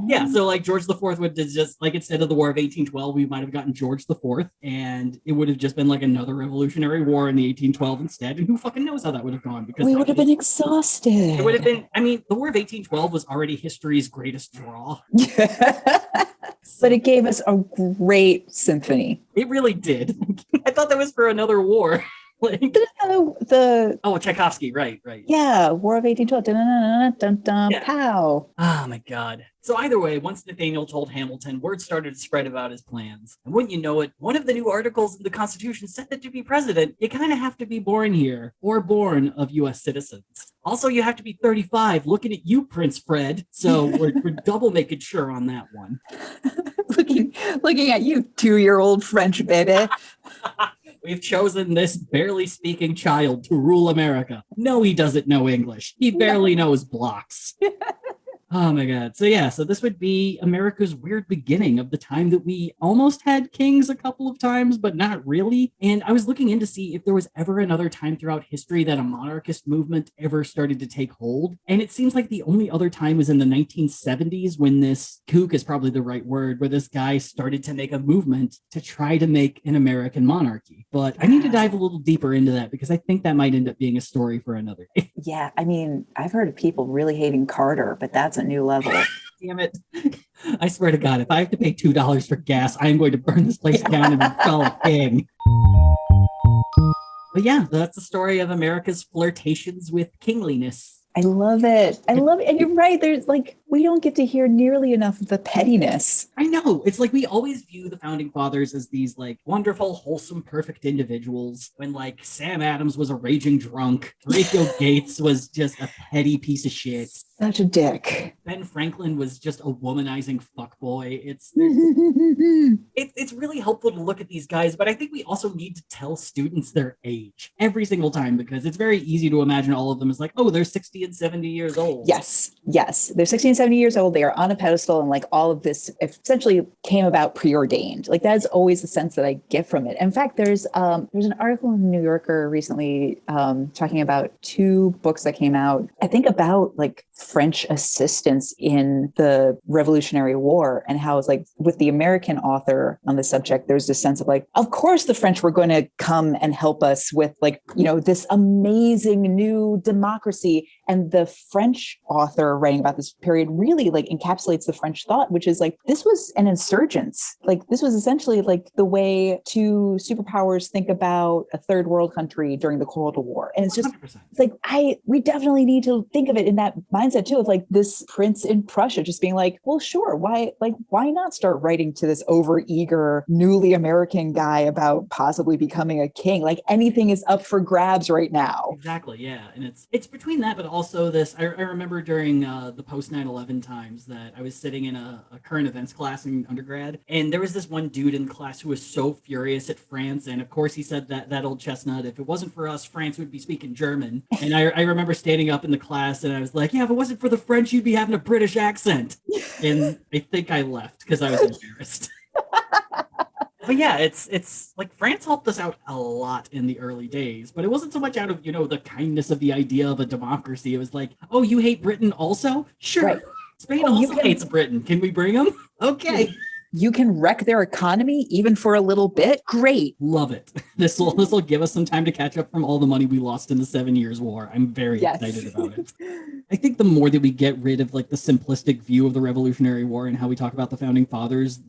S1: Yeah, so like George IV would just like, instead of the War of 1812, we might have gotten George IV, and it would have just been like another Revolutionary War in the 1812 instead. And who fucking knows how that would have gone? Because
S2: we would have been exhausted.
S1: It would have been. I mean, the War of 1812 was already history's greatest draw.
S2: But it gave us a great symphony.
S1: It really did. I thought that was for another war. Like Tchaikovsky, right.
S2: Yeah, War of 1812. Dun, dun, dun, dun, yeah. Pow.
S1: Oh my God. So either way, once Nathaniel told Hamilton, word started to spread about his plans. And wouldn't you know it, one of the new articles in the Constitution said that to be president, you kind of have to be born here or born of U.S. citizens. Also, you have to be 35. Looking at you, Prince Fred. So we're double making sure on that one.
S2: looking at you, 2-year-old French baby.
S1: We've chosen this barely speaking child to rule America. No, he doesn't know English. He barely knows blocks. Oh my God. So this would be America's weird beginning of the time that we almost had kings a couple of times, but not really. And I was looking in to see if there was ever another time throughout history that a monarchist movement ever started to take hold. And it seems like the only other time was in the 1970s when this kook is probably the right word, where this guy started to make a movement to try to make an American monarchy. But I need to dive a little deeper into that because I think that might end up being a story for another day.
S2: Yeah, I mean, I've heard of people really hating Carter, but that's a new level.
S1: Damn it. I swear to God, if I have to pay $2 for gas, I am going to burn this place down and install a king. But yeah, that's the story of America's flirtations with kingliness.
S2: I love it. And you're right. There's like, we don't get to hear nearly enough of the pettiness.
S1: I know. It's like we always view the founding fathers as these like wonderful, wholesome, perfect individuals when like Sam Adams was a raging drunk. Horatio Gates was just a petty piece of shit.
S2: Such a dick.
S1: Ben Franklin was just a womanizing fuckboy. It's really helpful to look at these guys, but I think we also need to tell students their age every single time because it's very easy to imagine all of them as like, oh, they're 60 and 70 years old.
S2: Yes. They're 60 and 70 years old. They are on a pedestal, and like all of this essentially came about preordained. Like that's always the sense that I get from it. In fact, there's an article in the New Yorker recently talking about 2 books that came out, I think about like French assistance in the Revolutionary War and how it's like with the American author on the subject, there's this sense of like, of course the French were going to come and help us with like, you know, this amazing new democracy. And the French author writing about this period really like encapsulates the French thought, which is like, this was an insurgence. Like this was essentially like the way 2 superpowers think about a third world country during the Cold War. And it's just 100%. It's like, we definitely need to think of it in that mindset too, of like this prince in Prussia just being like, well, sure. Why not start writing to this overeager, newly American guy about possibly becoming a king? Like anything is up for grabs right now.
S1: Exactly. Yeah. And it's between that, but also this, I remember during the post 9/11 times that I was sitting in a current events class in undergrad, and there was this one dude in class who was so furious at France. And of course he said that old chestnut, if it wasn't for us, France would be speaking German. And I remember standing up in the class and I was like, yeah, if it wasn't for the French, you'd be having a British accent. And I think I left because I was embarrassed. But yeah, it's like France helped us out a lot in the early days, but it wasn't so much out of, the kindness of the idea of a democracy. It was like, oh, you hate Britain also? Sure.
S2: Right.
S1: Spain also hates Britain. Can we bring them? Okay.
S2: You can wreck their economy even for a little bit. Great.
S1: Love it. This will give us some time to catch up from all the money we lost in the 7 Years' War. I'm very excited about it. I think the more that we get rid of like the simplistic view of the Revolutionary War and how we talk about the founding fathers,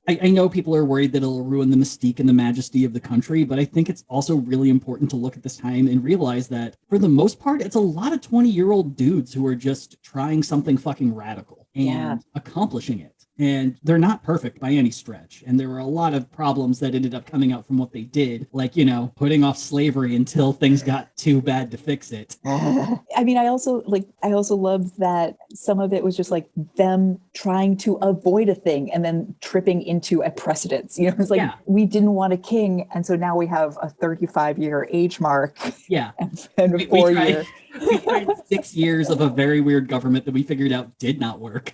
S1: I know people are worried that it'll ruin the mystique and the majesty of the country, but I think it's also really important to look at this time and realize that for the most part, it's a lot of 20-year-old dudes who are just trying something fucking radical and accomplishing it. And they're not perfect by any stretch. And there were a lot of problems that ended up coming out from what they did, like, putting off slavery until things got too bad to fix it.
S2: I mean, I also love that some of it was just like them trying to avoid a thing and then tripping into a precedence. It's like we didn't want a king. And so now we have a 35-year age mark.
S1: Yeah.
S2: And a 4-year.
S1: We tried 6 years of a very weird government that we figured out did not work.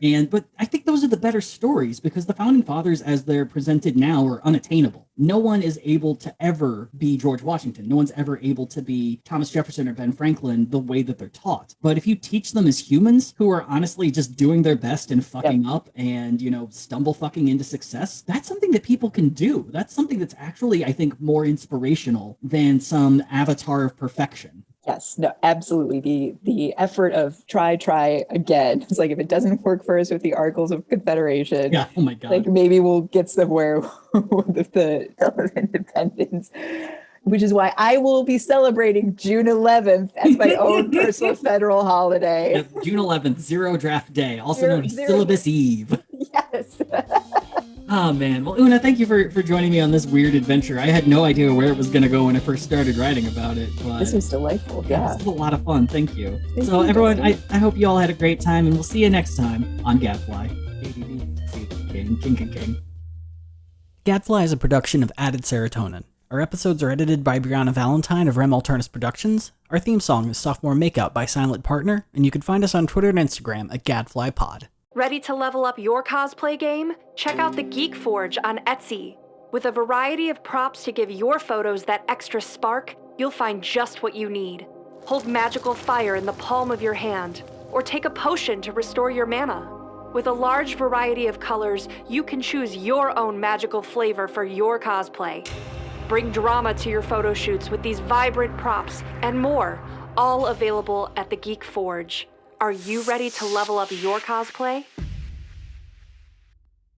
S1: But I think those are the better stories because the founding fathers as they're presented now are unattainable. No one is able to ever be George Washington. No one's ever able to be Thomas Jefferson or Ben Franklin the way that they're taught. But if you teach them as humans who are honestly just doing their best and fucking up and, stumble fucking into success, that's something that people can do. That's something that's actually, I think, more inspirational than some avatar of perfection.
S2: Yes, no, absolutely. The effort of try again. It's like if it doesn't work for us with the Articles of Confederation,
S1: oh my God,
S2: like maybe we'll get somewhere with the Bill of Independence, which is why I will be celebrating June 11th as my own personal federal holiday.
S1: Yeah, June 11th, Zero Draft Day, also known as Syllabus Eve.
S2: Yes.
S1: Oh, man. Well, Una, thank you for joining me on this weird adventure. I had no idea where it was going to go when I first started writing about it. But
S2: this was delightful. Yeah.
S1: This was a lot of fun. Thank you. So, everyone, I hope you all had a great time, and we'll see you next time on Gadfly. King. Gadfly is a production of Added Serotonin. Our episodes are edited by Brianna Valentine of Rem Alternus Productions. Our theme song is Sophomore Makeout by Silent Partner, and you can find us on Twitter and Instagram at GadflyPod.
S3: Ready to level up your cosplay game? Check out the Geek Forge on Etsy. With a variety of props to give your photos that extra spark, you'll find just what you need. Hold magical fire in the palm of your hand, or take a potion to restore your mana. With a large variety of colors, you can choose your own magical flavor for your cosplay. Bring drama to your photo shoots with these vibrant props and more, all available at the Geek Forge. Are you ready to level up your cosplay?